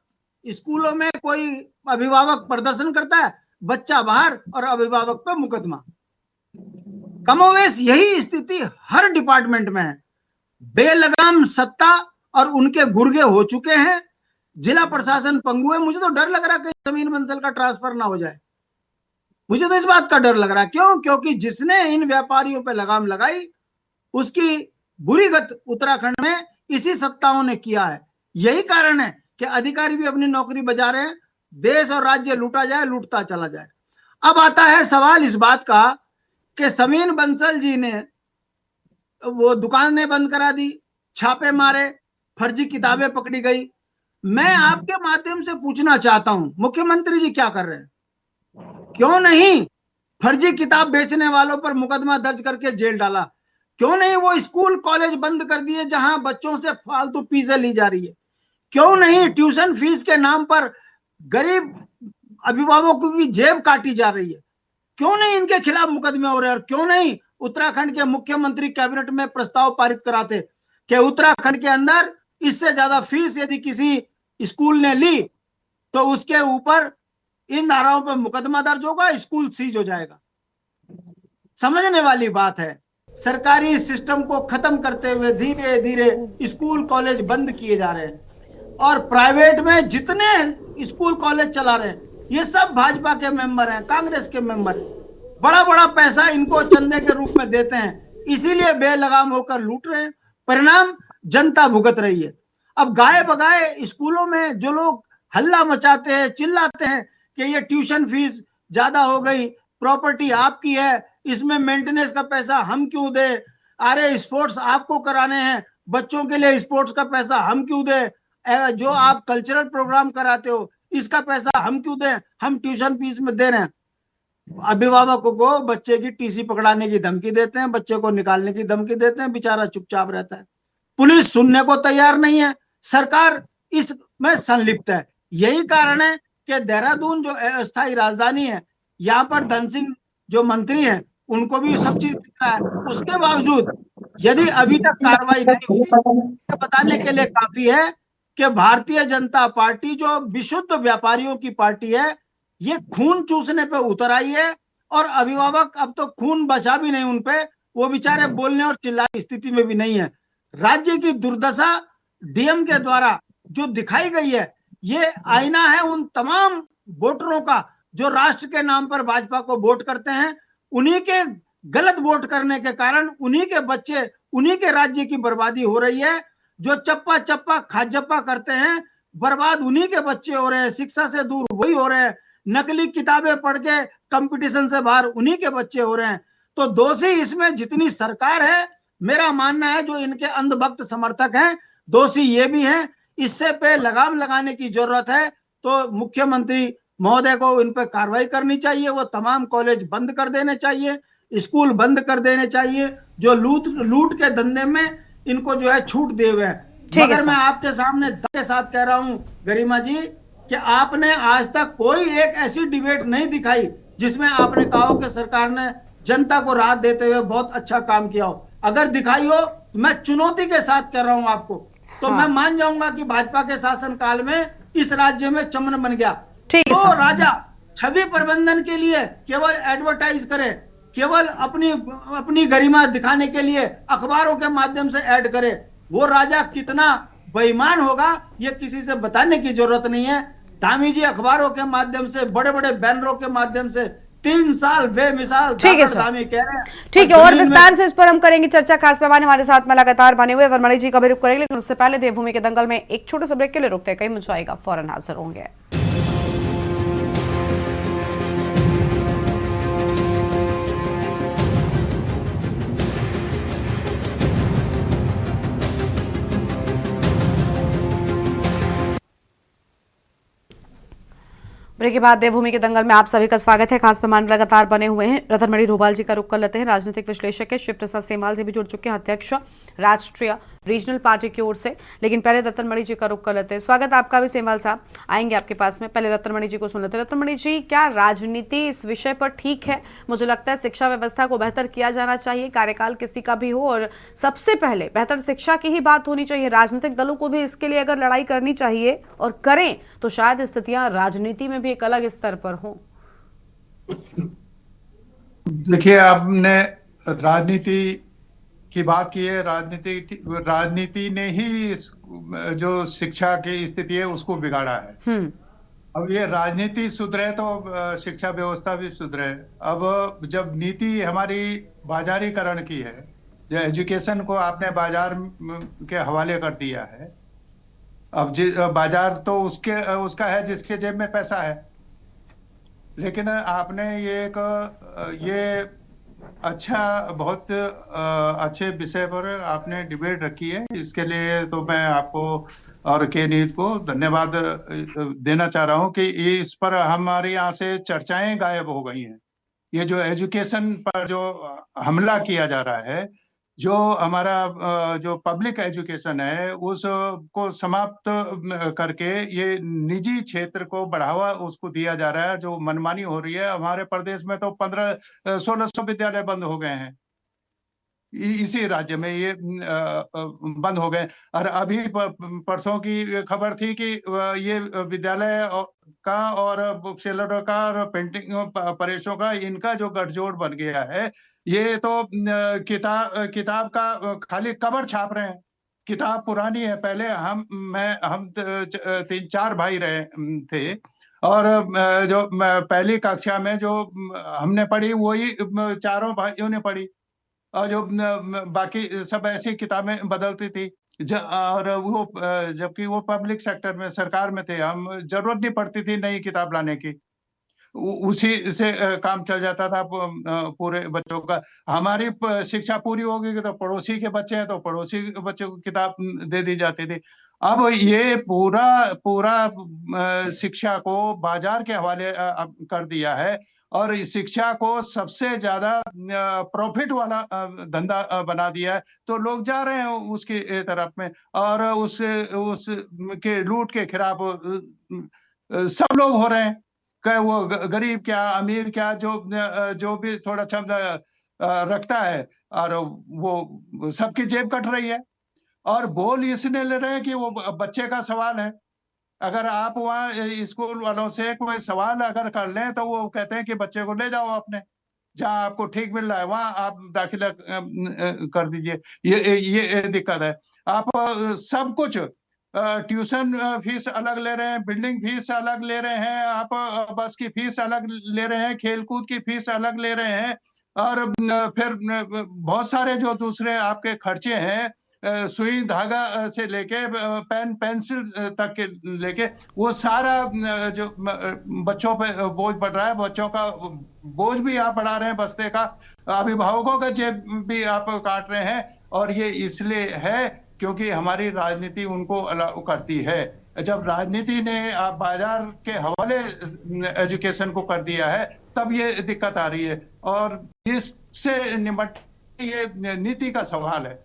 स्कूलों में कोई अभिभावक प्रदर्शन करता है, बच्चा बाहर और अभिभावक पे मुकदमा। कमोवेश यही स्थिति हर डिपार्टमेंट में है। बेलगाम सत्ता और उनके गुर्गे हो चुके हैं। जिला प्रशासन पंगु है। मुझे तो डर लग रहा है कहीं जमीन बंसल का ट्रांसफर ना हो जाए। मुझे तो इस बात का डर लग रहा है। क्यों? क्योंकि जिसने इन व्यापारियों पे लगाम लगाई उसकी बुरी गत उत्तराखंड में इसी सत्ताओं ने किया है। यही कारण है कि अधिकारी भी अपनी नौकरी बजा रहे हैं, देश और राज्य लूटा जाए, लूटता चला जाए। अब आता है सवाल इस बात का कि समीन बंसल जी ने वो दुकानें बंद करा दी, छापे मारे, फर्जी किताबें पकड़ी गई। मैं आपके माध्यम से पूछना चाहता हूं, मुख्यमंत्री जी क्या कर रहे हैं? क्यों नहीं फर्जी किताब बेचने वालों पर मुकदमा दर्ज करके जेल डाला? क्यों नहीं वो स्कूल कॉलेज बंद कर दिए जहां बच्चों से फालतू फीसें ली जा रही है? क्यों नहीं ट्यूशन फीस के नाम पर गरीब अभिभावकों की जेब काटी जा रही है? क्यों नहीं इनके खिलाफ मुकदमे हो रहे हैं? और क्यों नहीं उत्तराखंड के मुख्यमंत्री कैबिनेट में प्रस्ताव पारित कराते कि उत्तराखंड के अंदर इससे ज्यादा फीस यदि किसी स्कूल ने ली तो उसके ऊपर इन धाराओं पर मुकदमा दर्ज होगा, स्कूल सीज हो जाएगा। समझने वाली बात है। सरकारी सिस्टम को खत्म करते हुए धीरे धीरे स्कूल कॉलेज बंद किए जा रहे हैं और प्राइवेट में जितने स्कूल कॉलेज चला रहे हैं ये सब भाजपा के मेंबर हैं, कांग्रेस के मेंबर हैं। बड़ा बड़ा पैसा इनको चंदे के रूप में देते हैं, इसीलिए बेलगाम होकर लूट रहे हैं। परिणाम जनता भुगत रही है। अब गाए बगाए स्कूलों में जो लोग हल्ला मचाते हैं, चिल्लाते हैं कि ये ट्यूशन फीस ज्यादा हो गई, प्रॉपर्टी आपकी है, इसमें मेंटेनेंस का पैसा हम क्यों दे, अरे स्पोर्ट्स आपको कराने हैं, बच्चों के लिए स्पोर्ट्स का पैसा हम क्यों दे, जो आप कल्चरल प्रोग्राम कराते हो इसका पैसा हम क्यों दें, हम ट्यूशन फीस में दे रहे हैं। अभिभावकों को बच्चे की टीसी पकड़ाने की धमकी देते हैं, बच्चे को निकालने की धमकी देते हैं, बेचारा चुपचाप रहता है। पुलिस सुनने को तैयार नहीं है, सरकार इसमें संलिप्त है। यही कारण है कि देहरादून जो अस्थायी राजधानी है, यहाँ पर धन सिंह जो मंत्री हैं उनको भी सब चीज दिख रहा है। उसके बावजूद यदि अभी तक कार्रवाई नहीं हुई तो बताने के लिए काफी है कि भारतीय जनता पार्टी जो विशुद्ध व्यापारियों की पार्टी है, ये खून चूसने पे उतर आई है और अभिभावक अब तो खून बचा भी नहीं उनपे, वो बेचारे बोलने और चिल्लाने की स्थिति में भी नहीं है। राज्य की दुर्दशा डीएम के द्वारा जो दिखाई गई है, ये आईना है उन तमाम वोटरों का जो राष्ट्र के नाम पर भाजपा को वोट करते हैं। उन्हीं के गलत वोट करने के कारण उन्हीं के बच्चे, उन्हीं के राज्य की बर्बादी हो रही है। जो चप्पा चप्पा खाजप्पा करते हैं, बर्बाद उन्हीं के बच्चे हो रहे हैं, शिक्षा से दूर वही हो रहे हैं, नकली किताबें पढ़ के कंपटीशन से बाहर उन्हीं के बच्चे हो रहे हैं। तो दोषी इसमें जितनी सरकार है, मेरा मानना है जो इनके अंधभक्त समर्थक हैं, दोषी ये भी हैं। इससे पे लगाम लगाने की जरूरत है। तो मुख्यमंत्री महोदय को इन पर कार्रवाई करनी चाहिए, वो तमाम कॉलेज बंद कर देने चाहिए, स्कूल बंद कर देने चाहिए जो लूट के धंधे में इनको जो है छूट दे हुए हैं। मगर मैं आपके सामने के साथ कह रहा हूं गरिमा जी कि आपने आज तक कोई एक ऐसी डिबेट नहीं दिखाई जिसमें आपने कहा हो कि सरकार ने जनता को राहत देते हुए बहुत अच्छा काम किया हो। अगर दिखाई हो, मैं चुनौती के साथ कह रहा हूं आपको, तो मैं मान जाऊंगा कि भाजपा के शासन काल में इस राज्य में चमन बन गया। तो राजा छवि प्रबंधन के लिए केवल एडवर्टाइज करे, केवल अपनी गरिमा दिखाने के लिए अखबारों के माध्यम से ऐड करे, वो राजा कितना बेईमान होगा ये किसी से बताने की जरूरत नहीं है। धामी जी अखबारों के माध्यम से, बड़े बड़े बैनरों के माध्यम से 3 साल बेमिसाल धामी कह रहे हैं। ठीक है, और विस्तार से इस पर हम करेंगे चर्चा। खास मेहमान हमारे साथ में लगातार बने हुए रतनमणि जी का भी रुख करेंगे, लेकिन उससे पहले देवभूमि के दंगल में एक छोटे से ब्रेक के लिए रुकते हैं, कहीं मुझे आएगा, फौरन हाजिर होंगे। ब्रेक के बाद देवभूमि के दंगल में आप सभी का स्वागत है। खास मेहमान लगातार बने हुए हैं, रतनमणि डोभाल जी का रुख कर लेते हैं। राजनीतिक विश्लेषक है, शिव प्रसाद सेमाल जी भी जुड़ चुके हैं, अध्यक्ष राष्ट्रीय रीजनल पार्टी की ओर से। लेकिन पहले रतनमणि जी का रुख कर लेते हैं। स्वागत आपका भी सेमाल साहब, आएंगे आपके पास में। पहले रतनमणि जी को सुन लेते हैं। रतनमणि जी, क्या राजनीति इस विषय पर ठीक है? मुझे लगता है शिक्षा व्यवस्था को बेहतर किया जाना चाहिए, कार्यकाल किसी का भी हो, और सबसे पहले बेहतर शिक्षा की ही बात होनी चाहिए। राजनीतिक दलों को भी इसके लिए अगर लड़ाई करनी चाहिए और करें तो शायद स्थितियां राजनीति में भी एक अलग स्तर पर हो। देखिए, आपने राजनीति की बात की है। राजनीति ने ही जो शिक्षा की स्थिति है उसको बिगाड़ा है। अब ये राजनीति सुधरे तो शिक्षा व्यवस्था भी सुधरे। अब जब नीति हमारी बाजारीकरण की है जो एजुकेशन को आपने बाजार के हवाले कर दिया है। अब बाजार तो उसका है जिसके जेब में पैसा है। लेकिन आपने ये बहुत अच्छे विषय पर आपने डिबेट रखी है। इसके लिए तो मैं आपको और के न्यूज को धन्यवाद देना चाह रहा हूं कि इस पर हमारे यहाँ से चर्चाएं गायब हो गई हैं। ये जो एजुकेशन पर जो हमला किया जा रहा है, जो हमारा जो पब्लिक एजुकेशन है उसको समाप्त करके ये निजी क्षेत्र को बढ़ावा उसको दिया जा रहा है, जो मनमानी हो रही है। हमारे प्रदेश में तो 1600 विद्यालय बंद हो गए हैं। इसी राज्य में ये बंद हो गए। और अभी परसों की खबर थी कि ये विद्यालय का और बुक सेलरों का और पेंटिंग परेशों का इनका जो गठजोड़ बन गया है, ये तो किताब का खाली कवर छाप रहे हैं। किताब पुरानी है। पहले हम 3-4 भाई रहे थे, और जो पहली कक्षा में जो हमने पढ़ी वही चारों भाइयों ने पढ़ी, और जो बाकी सब ऐसी किताबें बदलती थी। और वो जबकि वो पब्लिक सेक्टर में सरकार में थे, हम जरूरत नहीं पड़ती थी नई किताब लाने की, उसी से काम चल जाता था पूरे बच्चों का। हमारी शिक्षा पूरी हो गई तो पड़ोसी के बच्चे हैं तो पड़ोसी के बच्चों को किताब दे दी जाती थी। अब ये पूरा शिक्षा को बाजार के हवाले कर दिया है, और इस शिक्षा को सबसे ज्यादा प्रॉफिट वाला धंधा बना दिया है। तो लोग जा रहे हैं उसकी तरफ में, और उस के लूट के खिलाफ सब लोग हो रहे हैं। वो गरीब क्या अमीर क्या, जो भी थोड़ा क्षमता रखता है, और वो सबकी जेब कट रही है। और बोल इसने ले रहे हैं कि वो बच्चे का सवाल है। अगर आप वहाँ स्कूल वालों से कोई सवाल अगर कर लें तो वो कहते हैं कि बच्चे को ले जाओ अपने, जहाँ आपको ठीक मिल रहा है वहां आप दाखिला कर दीजिए। ये दिक्कत है। आप सब कुछ ट्यूशन फीस अलग ले रहे हैं, बिल्डिंग फीस अलग ले रहे हैं, आप बस की फीस अलग ले रहे हैं, खेलकूद की फीस अलग ले रहे हैं, और फिर बहुत सारे जो दूसरे आपके खर्चे हैं, सुई धागा से लेके पेन पेंसिल तक के लेके, वो सारा जो बच्चों पे बोझ पड़ रहा है। बच्चों का बोझ भी आप बढ़ा रहे हैं बस्ते का, अभिभावकों का जेब भी आप काट रहे हैं। और ये इसलिए है क्योंकि हमारी राजनीति उनको अलाउ करती है। जब राजनीति ने आप बाजार के हवाले एजुकेशन को कर दिया है, तब ये दिक्कत आ रही है। और इससे निपट ये नीति का सवाल है।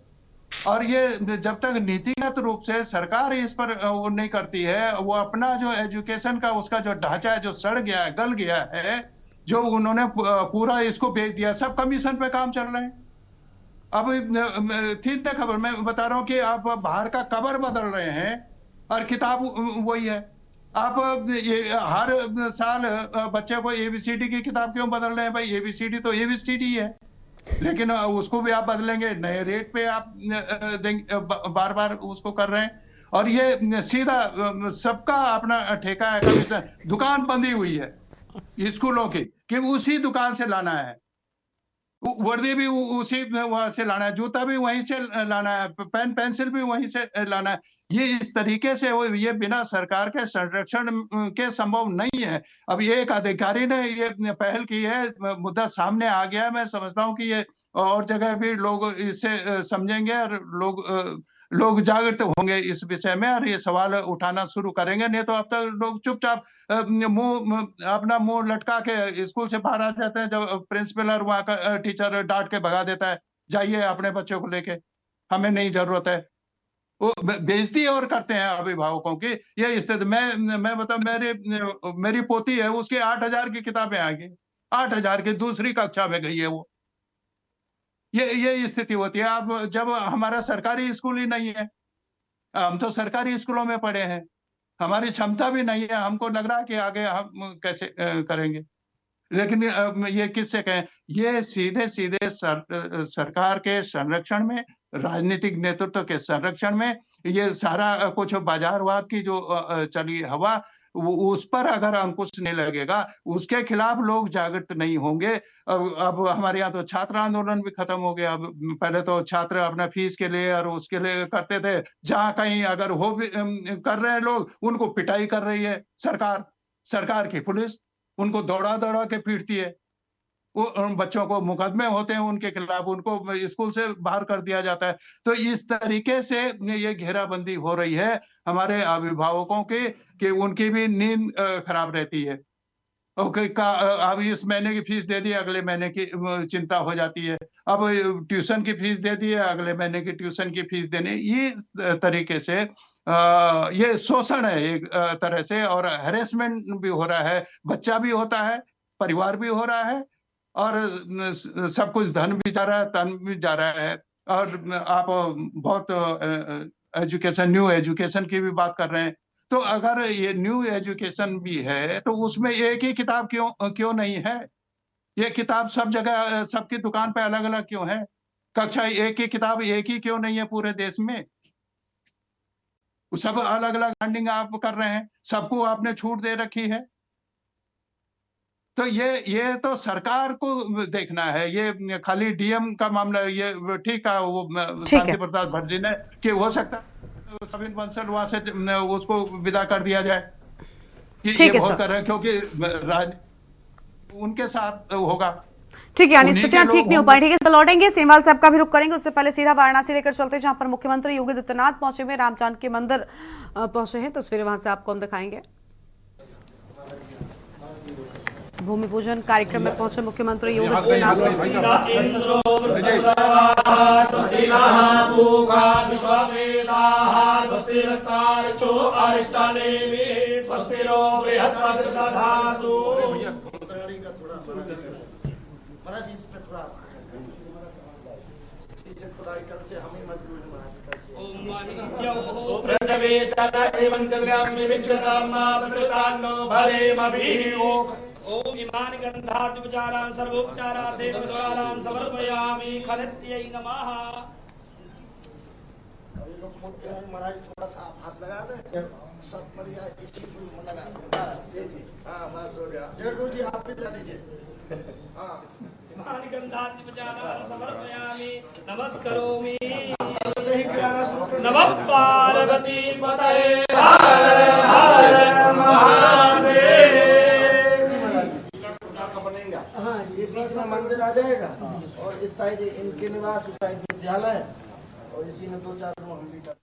और ये जब तक नीतिगत रूप से सरकार इस पर वो नहीं करती है, वो अपना जो एजुकेशन का उसका जो ढांचा है, जो सड़ गया है, गल गया है, जो उन्होंने पूरा इसको बेच दिया, सब कमीशन पे काम चल रहे हैं। अब थी ना खबर, मैं बता रहा हूँ कि आप बाहर का कवर बदल रहे हैं और किताब वही है। आप ये हर साल बच्चे को एबीसीडी की किताब क्यों बदल रहे हैं? भाई एबीसीडी तो एबीसीडी है, लेकिन उसको भी आप बदलेंगे, नए रेट पे आप देंगे, बार बार उसको कर रहे हैं। और ये सीधा सबका अपना ठेका है, कमीशन। दुकान बंधी हुई है स्कूलों की कि उसी दुकान से लाना है, वर्दी भी उसी वहां से लाना है, जूता भी वहीं से लाना है, पेन पेंसिल भी वहीं से लाना है। ये इस तरीके से ये बिना सरकार के संरक्षण के संभव नहीं है। अब ये एक अधिकारी ने ये पहल की है, मुद्दा सामने आ गया है। मैं समझता हूँ कि ये और जगह भी लोग इससे समझेंगे, और लोग जागृत होंगे इस विषय में, और ये सवाल उठाना शुरू करेंगे। नहीं तो अब तक लोग चुपचाप अपना मुंह लटका के स्कूल से बाहर आ जाते हैं, जब प्रिंसिपल और वहां का टीचर डांट के भगा देता है, जाइए अपने बच्चों को लेके, हमें नहीं जरूरत है। वो बेइज्जती और करते हैं अभिभावकों की। ये स्थिति मैं बता, मेरी पोती है, उसकी 8000 की किताबें आ गई, 8000 की, दूसरी कक्षा में गई है वो। ये स्थिति होती है। अब जब हमारा सरकारी स्कूल ही नहीं है, हम तो सरकारी स्कूलों में पढ़े हैं, हमारी क्षमता भी नहीं है, हमको लग रहा है कि आगे हम कैसे करेंगे। लेकिन ये किससे कहें? ये सीधे सीधे सरकार के संरक्षण में, राजनीतिक नेतृत्व के संरक्षण में, ये सारा कुछ बाजारवाद की जो चली हवा, उस पर अगर अंकुश नहीं लगेगा, उसके खिलाफ लोग जागृत नहीं होंगे। अब हमारे यहाँ तो छात्र आंदोलन भी खत्म हो गया। अब पहले तो छात्र अपना फीस के लिए और उसके लिए करते थे, जहां कहीं अगर हो भी कर रहे हैं लोग, उनको पिटाई कर रही है सरकार की पुलिस, उनको दौड़ा दौड़ा के पीटती है। वो उन बच्चों को मुकदमे होते हैं उनके खिलाफ, उनको स्कूल से बाहर कर दिया जाता है। तो इस तरीके से ये घेराबंदी हो रही है हमारे अभिभावकों की, कि उनकी भी नींद खराब रहती है। ओके अब इस महीने की फीस दे दी, अगले महीने की चिंता हो जाती है। अब ट्यूशन की फीस दे दी है, अगले महीने की ट्यूशन की फीस देने, ये तरीके से ये शोषण है एक तरह से, और हैरेसमेंट भी हो रहा है। बच्चा भी होता है, परिवार भी हो रहा है, और सब कुछ धन भी जा रहा है, तन भी जा रहा है। और आप बहुत न्यू एजुकेशन की भी बात कर रहे हैं, तो अगर ये न्यू एजुकेशन भी है तो उसमें एक ही किताब क्यों नहीं है? ये किताब सब जगह सबकी दुकान पे अलग अलग क्यों है? कक्षा एक की किताब एक ही क्यों नहीं है पूरे देश में? सब अलग अलग फंडिंग आप कर रहे हैं, सबको आपने छूट दे रखी है। तो ये तो सरकार को देखना है, ये खाली डीएम का मामला। ये ठीक है, वो ठीक है। शांति प्रसाद भट्ट ने कि हो सकता है सविन बंसल वहां से उसको विदा कर दिया जाए, कि ठीक ये है बहुत सर। कर रहे हैं, क्योंकि उनके साथ होगा। ठीक है, यानी उन्हीं के स्थितियां ठीक लोग नहीं हो होंगे। पाई। ठीक है, तो लौटेंगे, सेमवाल साहब का भी रुख करेंगे। उससे पहले सीधा वाराणसी लेकर चलते हैं, जहां पर मुख्यमंत्री योगी आदित्यनाथ पहुंचे हुए, राम जानकी मंदिर पहुंचे हैं। तस्वीरें वहां से आपको हम दिखाएंगे। भूमि पूजन कार्यक्रम में पहुंचे मुख्यमंत्री योगी ओम इमानि गंधाद्विचारान् सर्वोपचारार्थे नमस्कारान् समर्पयामि खनित्यै नमः। महाराज थोड़ा सा आप हाथ लगा दे, सब बढ़िया इसी में लगा। हाँ बस हो गया। जरूर जी आप भी लगा दीजिए। हाँ इमानि गंधाद्विचारान् समर्पयामि नमस्करोमि। नमः पार्वती पतये हर हर महादेव। हाँ ये बीच में मंदिर आ जाएगा, और इस साइड इनके निवास, उस साइड विद्यालय, और इसी में 2-4 रूम हम भी कर।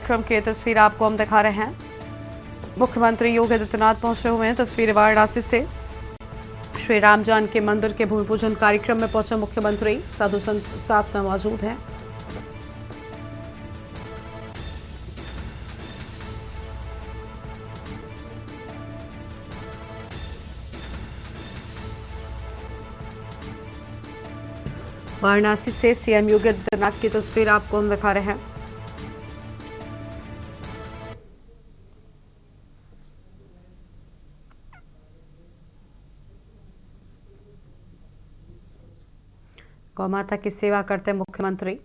कार्यक्रम की तस्वीर आपको हम दिखा रहे हैं। मुख्यमंत्री योगी आदित्यनाथ पहुंचे हुए हैं। तस्वीर वाराणसी से श्री राम जानकी मंदिर के भूमि पूजन कार्यक्रम में पहुंचे मुख्यमंत्री, साधु संत साथ में मौजूद हैं। वाराणसी से सीएम योगी आदित्यनाथ की तस्वीर आपको हम दिखा रहे हैं। गौमाता की सेवा करते मुख्यमंत्री।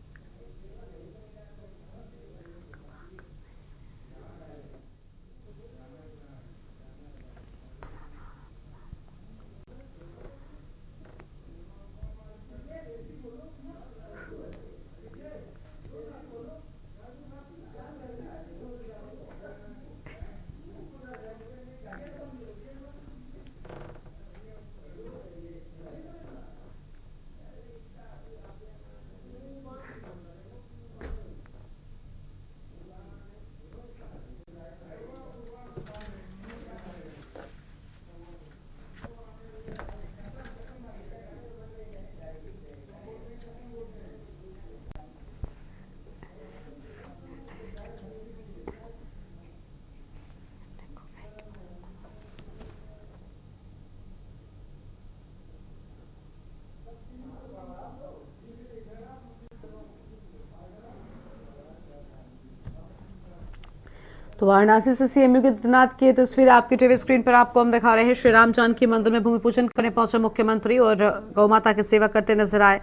तो वाराणसी से सीएमयू के तैनात की तस्वीर आपकी टीवी स्क्रीन पर आपको हम दिखा रहे हैं। श्री राम जानकी मंदिर में भूमि पूजन करने पहुंचे मुख्यमंत्री और गौमाता की सेवा करते नजर आए।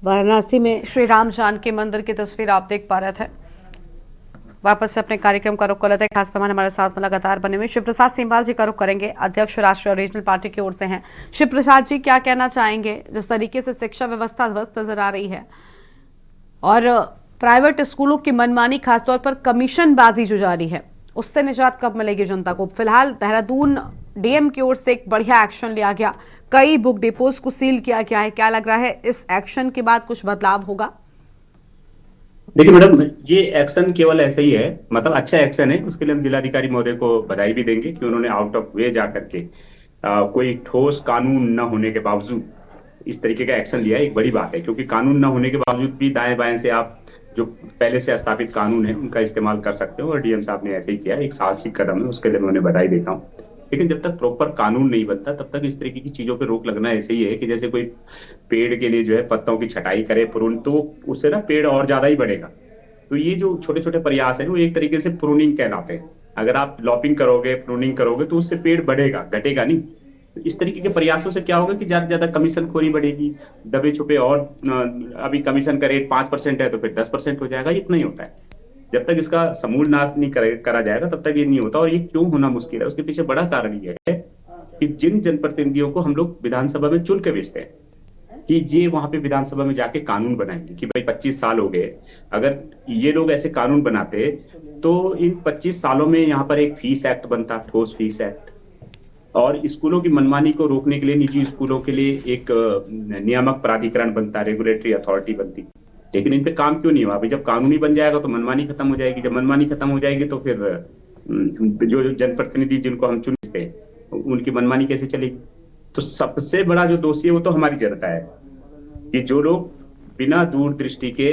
वाराणसी में श्री राम जानकी मंदिर की तस्वीर आप देख पा रहे थे। वापस से अपने कार्यक्रम का रुख कर लेते हैं। खास मेहमान हमारे साथ लगातार बने हुए शिव प्रसाद सेमवाल जी का रुख करेंगे, अध्यक्ष राष्ट्रीय रीजनल पार्टी की ओर से हैं। शिव प्रसाद जी, क्या कहना चाहेंगे जिस तरीके से शिक्षा व्यवस्था ध्वस्त नजर आ रही है और प्राइवेट स्कूलों की मनमानी, खासतौर पर कमीशनबाजी जो जारी है, उससे निजात कब मिलेगी जनता को? फिलहाल देहरादून डीएम की ओर से एक बढ़िया एक्शन लिया गया, कई बुक डिपोज को सील किया गया है। क्या लग रहा है इस एक्शन के बाद कुछ बदलाव होगा? देखिए मैडम, ये एक्शन केवल ऐसा ही है, मतलब अच्छा एक्शन है। उसके लिए हम जिलाधिकारी महोदय को बधाई भी देंगे कि उन्होंने आउट ऑफ वे जा करके कोई ठोस कानून न होने के बावजूद इस तरीके का एक्शन लिया है। एक बड़ी बात है, क्योंकि कानून न होने के बावजूद भी दाएं बाएं से आप जो पहले से स्थापित कानून है उनका इस्तेमाल कर सकते हो, और डीएम साहब ने ऐसे ही किया। एक साहसिक कदम है, उसके लिए मैं उन्हें बधाई देता हूँ। लेकिन जब तक प्रॉपर कानून नहीं बनता तब तक इस तरीके की चीजों पे रोक लगना ऐसे ही है कि जैसे कोई पेड़ के लिए जो है पत्तों की छटाई करे प्रून, तो उससे ना पेड़ और ज्यादा ही बढ़ेगा। तो ये जो छोटे छोटे प्रयास है वो एक तरीके से प्रूनिंग कहलाते हैं। अगर आप लॉपिंग करोगे, प्रूनिंग करोगे तो उससे पेड़ बढ़ेगा, घटेगा नहीं। तो इस तरीके के प्रयासों से क्या होगा कि ज्यादा ज्यादा कमीशन खोरी बढ़ेगी, दबे छुपे, और अभी कमीशन का रेट 5% है तो फिर 10% हो जाएगा। इतना ही होता है। जब तक इसका समूल नाश नहीं करा जाएगा तब तक ये नहीं होता। और ये क्यों होना मुश्किल है, उसके पीछे बड़ा कारण ये है कि जिन जनप्रतिनिधियों को हम लोग विधानसभा में चुन के भेजते हैं कि ये वहां पे विधानसभा में जाके कानून बनाएंगे कि भाई 25 साल हो गए, अगर ये लोग ऐसे कानून बनाते तो इन 25 सालों में यहाँ पर एक फीस एक्ट बनता, ठोस फीस एक्ट, और स्कूलों की मनमानी को रोकने के लिए निजी स्कूलों के लिए एक नियामक प्राधिकरण बनता, रेगुलेटरी अथॉरिटी बनती। लेकिन इन पे काम क्यों नहीं हुआ? अभी जब कानूनी बन जाएगा तो मनमानी खत्म हो जाएगी, जब मनमानी खत्म हो जाएगी तो फिर जो जनप्रतिनिधि जिनको हम चुनते हैं उनकी मनमानी कैसे चलेगी? तो सबसे बड़ा जो दोषी है वो तो हमारी जनता है कि जो लोग बिना दूरदृष्टि के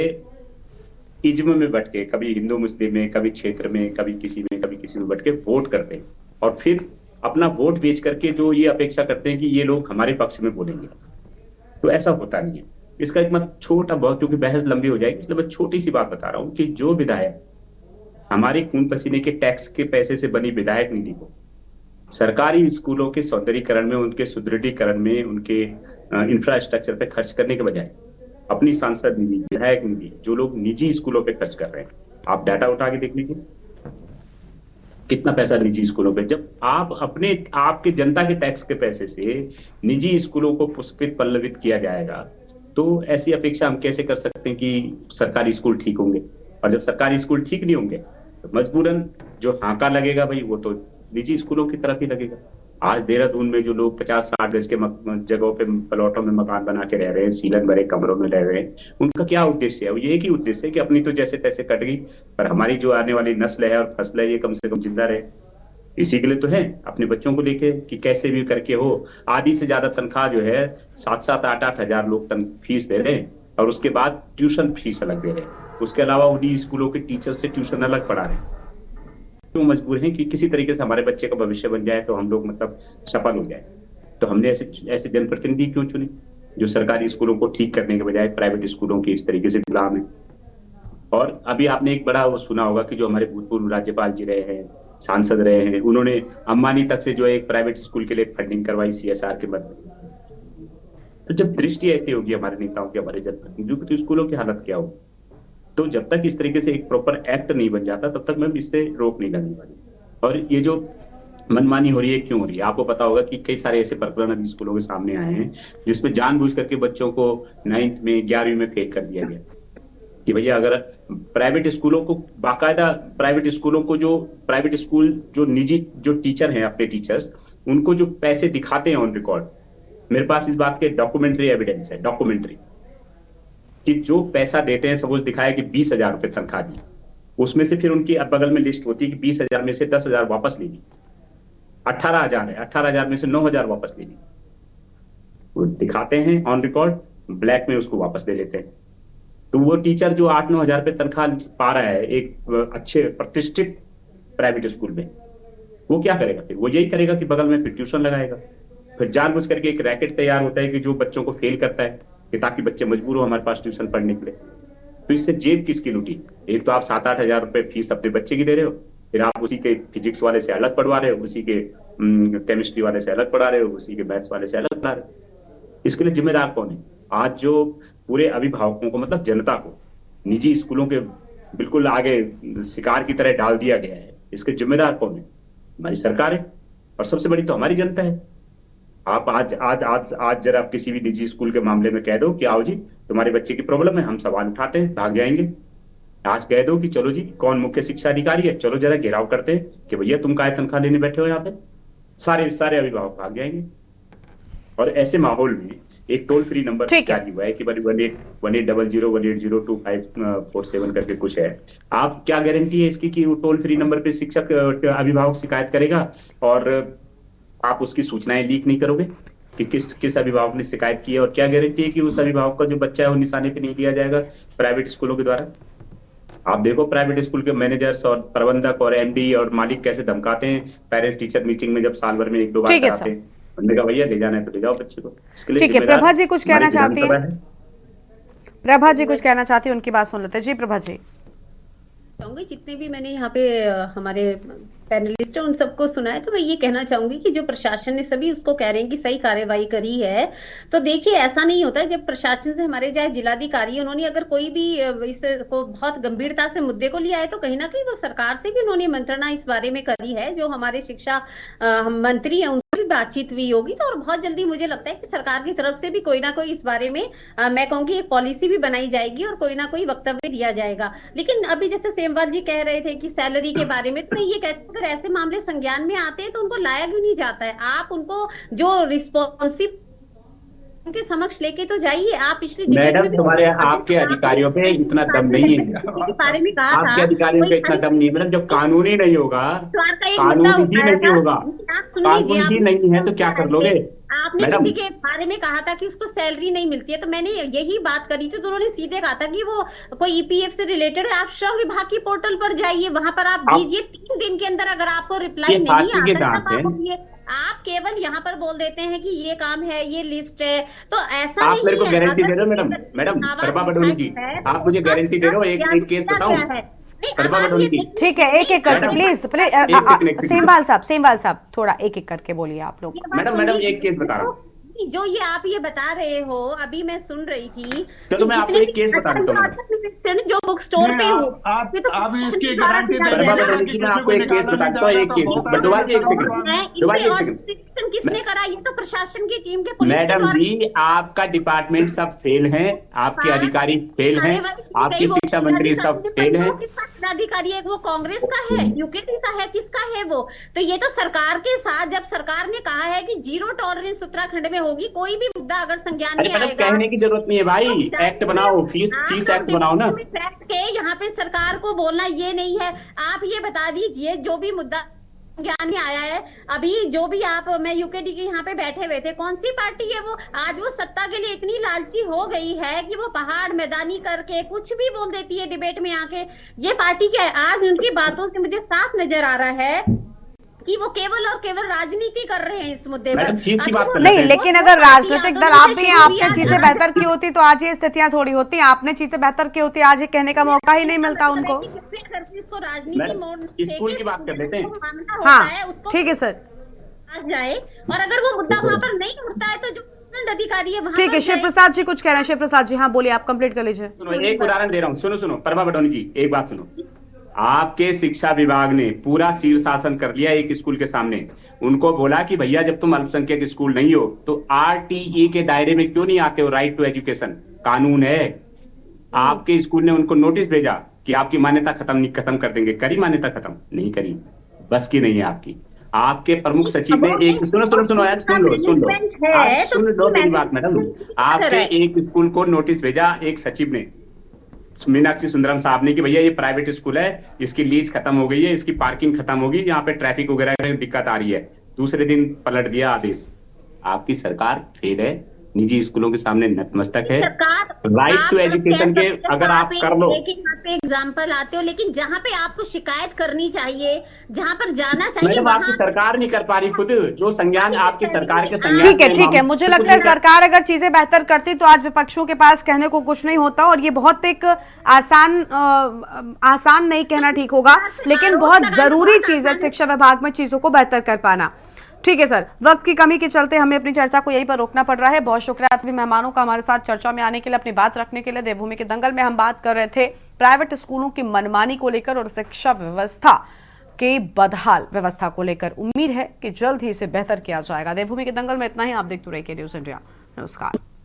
इज्म में बट के, कभी हिंदू मुस्लिम में, कभी क्षेत्र में, कभी किसी में बट के वोट करते हैं और फिर अपना वोट बेच करके जो ये अपेक्षा करते हैं कि ये लोग हमारे पक्ष में बोलेंगे। तो ऐसा होता नहीं है। इसका एक मत छोटा बहुत, क्योंकि बहस लंबी हो जाएगी इसलिए मैं छोटी सी बात बता रहा हूँ कि जो विधायक हमारे खून पसीने के टैक्स के पैसे से बनी विधायक निधि को सरकारी स्कूलों के सौंदर्यीकरण में, उनके सुदृढ़ीकरण में, उनके इंफ्रास्ट्रक्चर पे खर्च करने के बजाय अपनी सांसद निधि, विधायक निधि जो लोग निजी स्कूलों पे खर्च कर रहे हैं, आप डाटा उठा के देख लीजिए कितना पैसा निजी स्कूलों पे। जब आपके जनता के टैक्स के पैसे से निजी स्कूलों को पुष्पित पल्लवित किया जाएगा तो ऐसी अपेक्षा हम कैसे कर सकते हैं कि सरकारी स्कूल ठीक होंगे? और जब सरकारी स्कूल ठीक नहीं होंगे तो मजबूरन जो हांका लगेगा भाई वो तो निजी स्कूलों की तरफ ही लगेगा। आज देहरादून में जो लोग 50-60 गज के जगहों पे प्लॉटों में मकान बना के रह रहे हैं, सीलन भरे कमरों में रह रहे हैं, उनका क्या उद्देश्य है? वो ये ही उद्देश्य है कि अपनी तो जैसे तैसे कट गई, पर हमारी जो आने वाली नस्ल है और फसल है ये कम से कम जिंदा रहे। इसी के लिए तो है, अपने बच्चों को लेके कि कैसे भी करके हो। आधी से ज्यादा तनख्वाह जो है 7-7, 8-8 हजार लोग फीस दे रहे हैं और उसके बाद ट्यूशन फीस अलग दे रहे हैं। उसके अलावा उन्हीं स्कूलों के टीचर से ट्यूशन अलग पढ़ा रहे हैं। क्यों मजबूर हैं कि किसी तरीके से हमारे बच्चे का भविष्य बन जाए, तो हम लोग मतलब सफल हो जाए। तो हमने ऐसे जनप्रतिनिधि क्यों चुने जो सरकारी स्कूलों को ठीक करने के बजाय प्राइवेट स्कूलों के इस तरीके से गुलाम है। और अभी आपने एक बड़ा वो सुना होगा कि जो हमारे भूतपूर्व राज्यपाल जी रहे हैं, सांसद रहे हैं, उन्होंने अंबानी तक से जो एक प्राइवेट स्कूल के लिए फंडिंग करवाई CSR के मद में। तो जब दृष्टि ऐसी होगी हमारे नेताओं की, हमारे जनप्रतिनिधियों की, तो स्कूलों की हालत क्या होगी। तो जब तक इस तरीके से एक प्रॉपर एक्ट नहीं बन जाता तब तक मैम इससे रोक नहीं लगने वाली। और ये जो मनमानी हो रही है क्यों हो रही है, आपको पता होगा कि कई सारे ऐसे प्रकरण अभी स्कूलों के सामने आए हैं जिसमें जानबूझ करके बच्चों को 9th में 11वीं में फेल कर दिया गया कि भैया अगर प्राइवेट स्कूलों को बाकायदा प्राइवेट स्कूल जो निजी जो टीचर हैं, अपने टीचर्स, उनको जो पैसे दिखाते हैं ऑन रिकॉर्ड, मेरे पास इस बात के डॉक्यूमेंट्री एविडेंस है, डॉक्यूमेंट्री, कि जो पैसा देते हैं सपोज दिखाया कि 20,000 रुपए तनख्वाह दी, उसमें से फिर उनकी बगल में लिस्ट होती है कि 20,000 में से 10,000 वापस ले ली, 18,000 है, 18,000 में से 9,000 वापस ले ली। वो दिखाते हैं ऑन रिकॉर्ड, ब्लैक में उसको वापस ले लेते हैं। तो वो टीचर जो 8-9 हज़ार रुपए तनख्वाह पा रहा है एक अच्छे प्रतिष्ठित प्राइवेट स्कूल में, वो क्या करेगा फिर? वो यही करेगा कि बगल में फिर ट्यूशन लगाएगा। फिर जानबूझ करके एक रैकेट तैयार होता है कि जो बच्चों को फेल करता है कि ताकि बच्चे मजबूर हो हमारे पास ट्यूशन पढ़ने के लिए। तो इससे जेब किसकी लूटी? एक तो आप 7-8 हज़ार रुपए फीस अपने बच्चे की दे रहे हो, फिर आप उसी के फिजिक्स वाले से अलग पढ़वा रहे हो, उसी के केमिस्ट्री वाले से अलग पढ़ा रहे हो, उसी के मैथ्स वाले से अलग पढ़ा रहे हो। इसके लिए जिम्मेदार कौन है? आज जो पूरे अभिभावकों को, मतलब जनता को, निजी स्कूलों के बिल्कुल आगे शिकार की तरह डाल दिया गया है, इसके जिम्मेदार कौन है? हमारी सरकार है, और सबसे बड़ी तो हमारी जनता है। आप आज जरा आप किसी भी निजी स्कूल के मामले में कह दो कि आओ जी तुम्हारे बच्चे की प्रॉब्लम है, हम सवाल उठाते हैं, भाग जाएंगे। आज कह दो कि चलो जी कौन मुख्य शिक्षा अधिकारी है, चलो जरा घेराव करते हैं कि भैया तुम काहे तनख्वाह लेने बैठे हो यहाँ पे, सारे अभिभावक भाग जाएंगे। और ऐसे माहौल में एक टोल फ्री नंबर जारी हुआ है कि 180018025447 करके कुछ है। आप क्या गारंटी है इसकी कि वो टोल फ्री नंबर पे शिक्षक अभिभावक शिकायत करेगा और आप उसकी सूचनाएं लीक नहीं करोगे कि किस अभिभावक ने शिकायत की है, और क्या गारंटी है कि उस अभिभावक का जो बच्चा है वो निशाने पे नहीं लिया जाएगा प्राइवेट स्कूलों के द्वारा। आप देखो प्राइवेट स्कूल के मैनेजर्स और प्रबंधक और MD और मालिक कैसे धमकाते हैं पेरेंट्स टीचर मीटिंग में, जब साल भर में 1-2 बार कराते हैं। उन्होंने कहा भैया ले जाना है तो ले जाओ बच्चे को। इसके लिए ठीक है, प्रभा जी कुछ कहना चाहती है? प्रभा जी कुछ कहना चाहती है, उनकी बात सुन लेते हैं। जी प्रभा जी। चाहूंगी जितने भी मैंने यहाँ पे हमारे पैनलिस्ट हैं उन सबको सुना है, तो मैं ये कहना चाहूंगी कि जो प्रशासन ने सभी उसको कह रहे हैं कि सही कार्यवाही करी है, तो देखिए ऐसा नहीं होता है। जब प्रशासन से हमारे चाहे जिलाधिकारी उन्होंने अगर कोई भी इसको बहुत गंभीरता से मुद्दे को लिया है, तो कहीं ना कहीं वो सरकार से भी उन्होंने मंत्रणा इस बारे में करी है। जो हमारे शिक्षा मंत्री है उनसे भी बातचीत हुई होगी, तो और बहुत जल्दी मुझे लगता है कि सरकार की तरफ से भी कोई ना कोई इस बारे में मैं कहूंगी एक पॉलिसी भी बनाई जाएगी और कोई ना कोई वक्तव्य दिया जाएगा। लेकिन अभी जैसे सेमवाल जी कह रहे थे कि सैलरी के बारे में, तो ये कहते अगर ऐसे मामले संज्ञान में आते हैं तो उनको लाया क्यों नहीं जाता है? आप उनको जो रिस्पॉन्सिव उनके समक्ष लेके तो जाइए। आप पिछले मैडम तुम्हारे आपके अधिकारियों पे इतना दम नहीं है, बारे में कहा आपके अधिकारियों पे इतना दम नहीं, मतलब जब कानूनी नहीं होगा, कानून ही नहीं होगा, कानून ही नहीं है तो क्या कर लोगे? आपने किसी के बारे में कहा था कि उसको सैलरी नहीं मिलती है, तो मैंने यही बात करी थी, तो उन्होंने सीधे कहा था कि वो कोई EPF से रिलेटेड है। आप श्रम विभाग की पोर्टल पर जाइए, वहां पर आप दीजिए, 3 दिन के अंदर अगर आपको रिप्लाई नहीं आता, आप केवल यहाँ पर बोल देते हैं कि ये काम है, ये लिस्ट है, तो ऐसा आप मेरे को गारंटी दे रहे हो मैडम प्रभा बडोनी जी, आप मुझे गारंटी दे रहे हो? एक केस बताऊं प्रभा बडोनी जी? ठीक है, एक करके प्लीज सेमवाल साहब थोड़ा एक करके बोलिए आप लोग। मैडम एक केस बता रहा हूँ जो ये आप ये बता रहे हो, अभी मैं सुन रही थी। चलो मैं आपको एक केस बता देता हूँ जो बुक स्टोर पे हो, आप इसकी गारंटी दे मैं आपको एक केस बताता हूँ। एक केस बडोवा जी, एक सेकंड किसने करा? ये तो प्रशासन की टीम के पुलिस। मैडम जी आपका डिपार्टमेंट सब फेल है, आपके अधिकारी फेल हैं, आपके शिक्षा मंत्री सब फेल हैं। अधिकारी है वो कांग्रेस का है, यूकेटी का है, किसका है वो? तो ये तो सरकार के साथ, जब सरकार ने कहा है कि 0 टॉलरेंस उत्तराखंड में होगी, कोई भी मुद्दा अगर संज्ञान में आएगा, कहने की जरूरत नहीं है भाई, एक्ट बनाओ, फीस एक्ट बनाओ ना। के यहाँ पे सरकार को बोलना ये नहीं है। आप ये बता दीजिए जो भी मुद्दा ज्ञान में आया है। अभी जो भी आप, मैं यूकेडी के यहाँ पे बैठे हुए थे, कौन सी पार्टी है वो, आज वो सत्ता के लिए इतनी लालची हो गई है कि वो पहाड़ मैदानी करके कुछ भी बोल देती है डिबेट में आके। ये पार्टी क्या है? आज उनकी बातों से मुझे साफ नजर आ रहा है कि वो केवल और केवल राजनीति कर रहे हैं इस मुद्दे पर। नहीं, लेकिन अगर राजनीतिक दल आप भी हैं, आपने चीजें बेहतर की होती तो आज ये स्थितियां थोड़ी होती। आपने चीजें बेहतर की होती, आज ये कहने का मौका ही नहीं मिलता उनको। इसको राजनीति मोड़ स्कूल की बात कर लेते हैं। हाँ ठीक है सर, जाए, और अगर वो मुद्दा वहाँ पर नहीं उठता है तो जो अधिकारी है वहाँ ठीक है। शिव प्रसाद जी कुछ कह रहे हैं। शिव प्रसाद जी हाँ बोलिए, आप कंप्लीट कर लीजिए। सुनो, एक उदाहरण दे रहा हूँ, सुनो परमा बडोनी जी, एक बात सुनो। आपके शिक्षा विभाग ने पूरा शील शासन कर लिया एक स्कूल के सामने। उनको बोला कि भैया जब तुम अल्पसंख्यक स्कूल नहीं हो तो RTE के दायरे में क्यों नहीं आते हो? राइट टू एजुकेशन कानून है। आपके स्कूल ने उनको नोटिस भेजा कि आपकी मान्यता खत्म कर देंगे। करी मान्यता खत्म? नहीं करी, बस की नहीं है आपकी। आपके प्रमुख सचिव ने एक सुनो यार, सुन लो मेरी बात मैडम। आपके एक स्कूल को नोटिस भेजा एक सचिव ने, मीनाक्षी सुंदरम साहब ने, कि भैया ये प्राइवेट स्कूल है, इसकी लीज खत्म हो गई है, इसकी पार्किंग खत्म होगी, यहाँ पे ट्रैफिक वगैरह में दिक्कत आ रही है। दूसरे दिन पलट दिया आदेश। आपकी सरकार फेल है, निजी स्कूलों के सामने नतमस्तक है। राइट टू एजुकेशन के अगर आप कर लो, यहाँ पे एग्जाम्पल आते हो, लेकिन जहाँ पे आपको शिकायत करनी चाहिए, जहाँ पर जाना चाहिए, मैडम आपकी सरकार नहीं कर पा रही खुद, जो संज्ञान आपकी सरकार के संज्ञान। ठीक है। मुझे लगता है सरकार अगर चीजें बेहतर करती तो आज विपक्षों के पास कहने को कुछ नहीं होता। और ये बहुत एक आसान नहीं कहना ठीक होगा, लेकिन बहुत जरूरी चीज है शिक्षा विभाग में चीजों को बेहतर कर पाना। ठीक है सर, वक्त की कमी के चलते हमें अपनी चर्चा को यहीं पर रोकना पड़ रहा है। बहुत शुक्रिया आप सभी मेहमानों का हमारे साथ चर्चा में आने के लिए, अपनी बात रखने के लिए। देवभूमि के दंगल में हम बात कर रहे थे प्राइवेट स्कूलों की मनमानी को लेकर और शिक्षा व्यवस्था के बदहाल व्यवस्था को लेकर। उम्मीद है कि जल्द ही इसे बेहतर किया जाएगा। देवभूमि के दंगल में इतना ही। आप देखते रहिए न्यूज़ इंडिया। नमस्कार।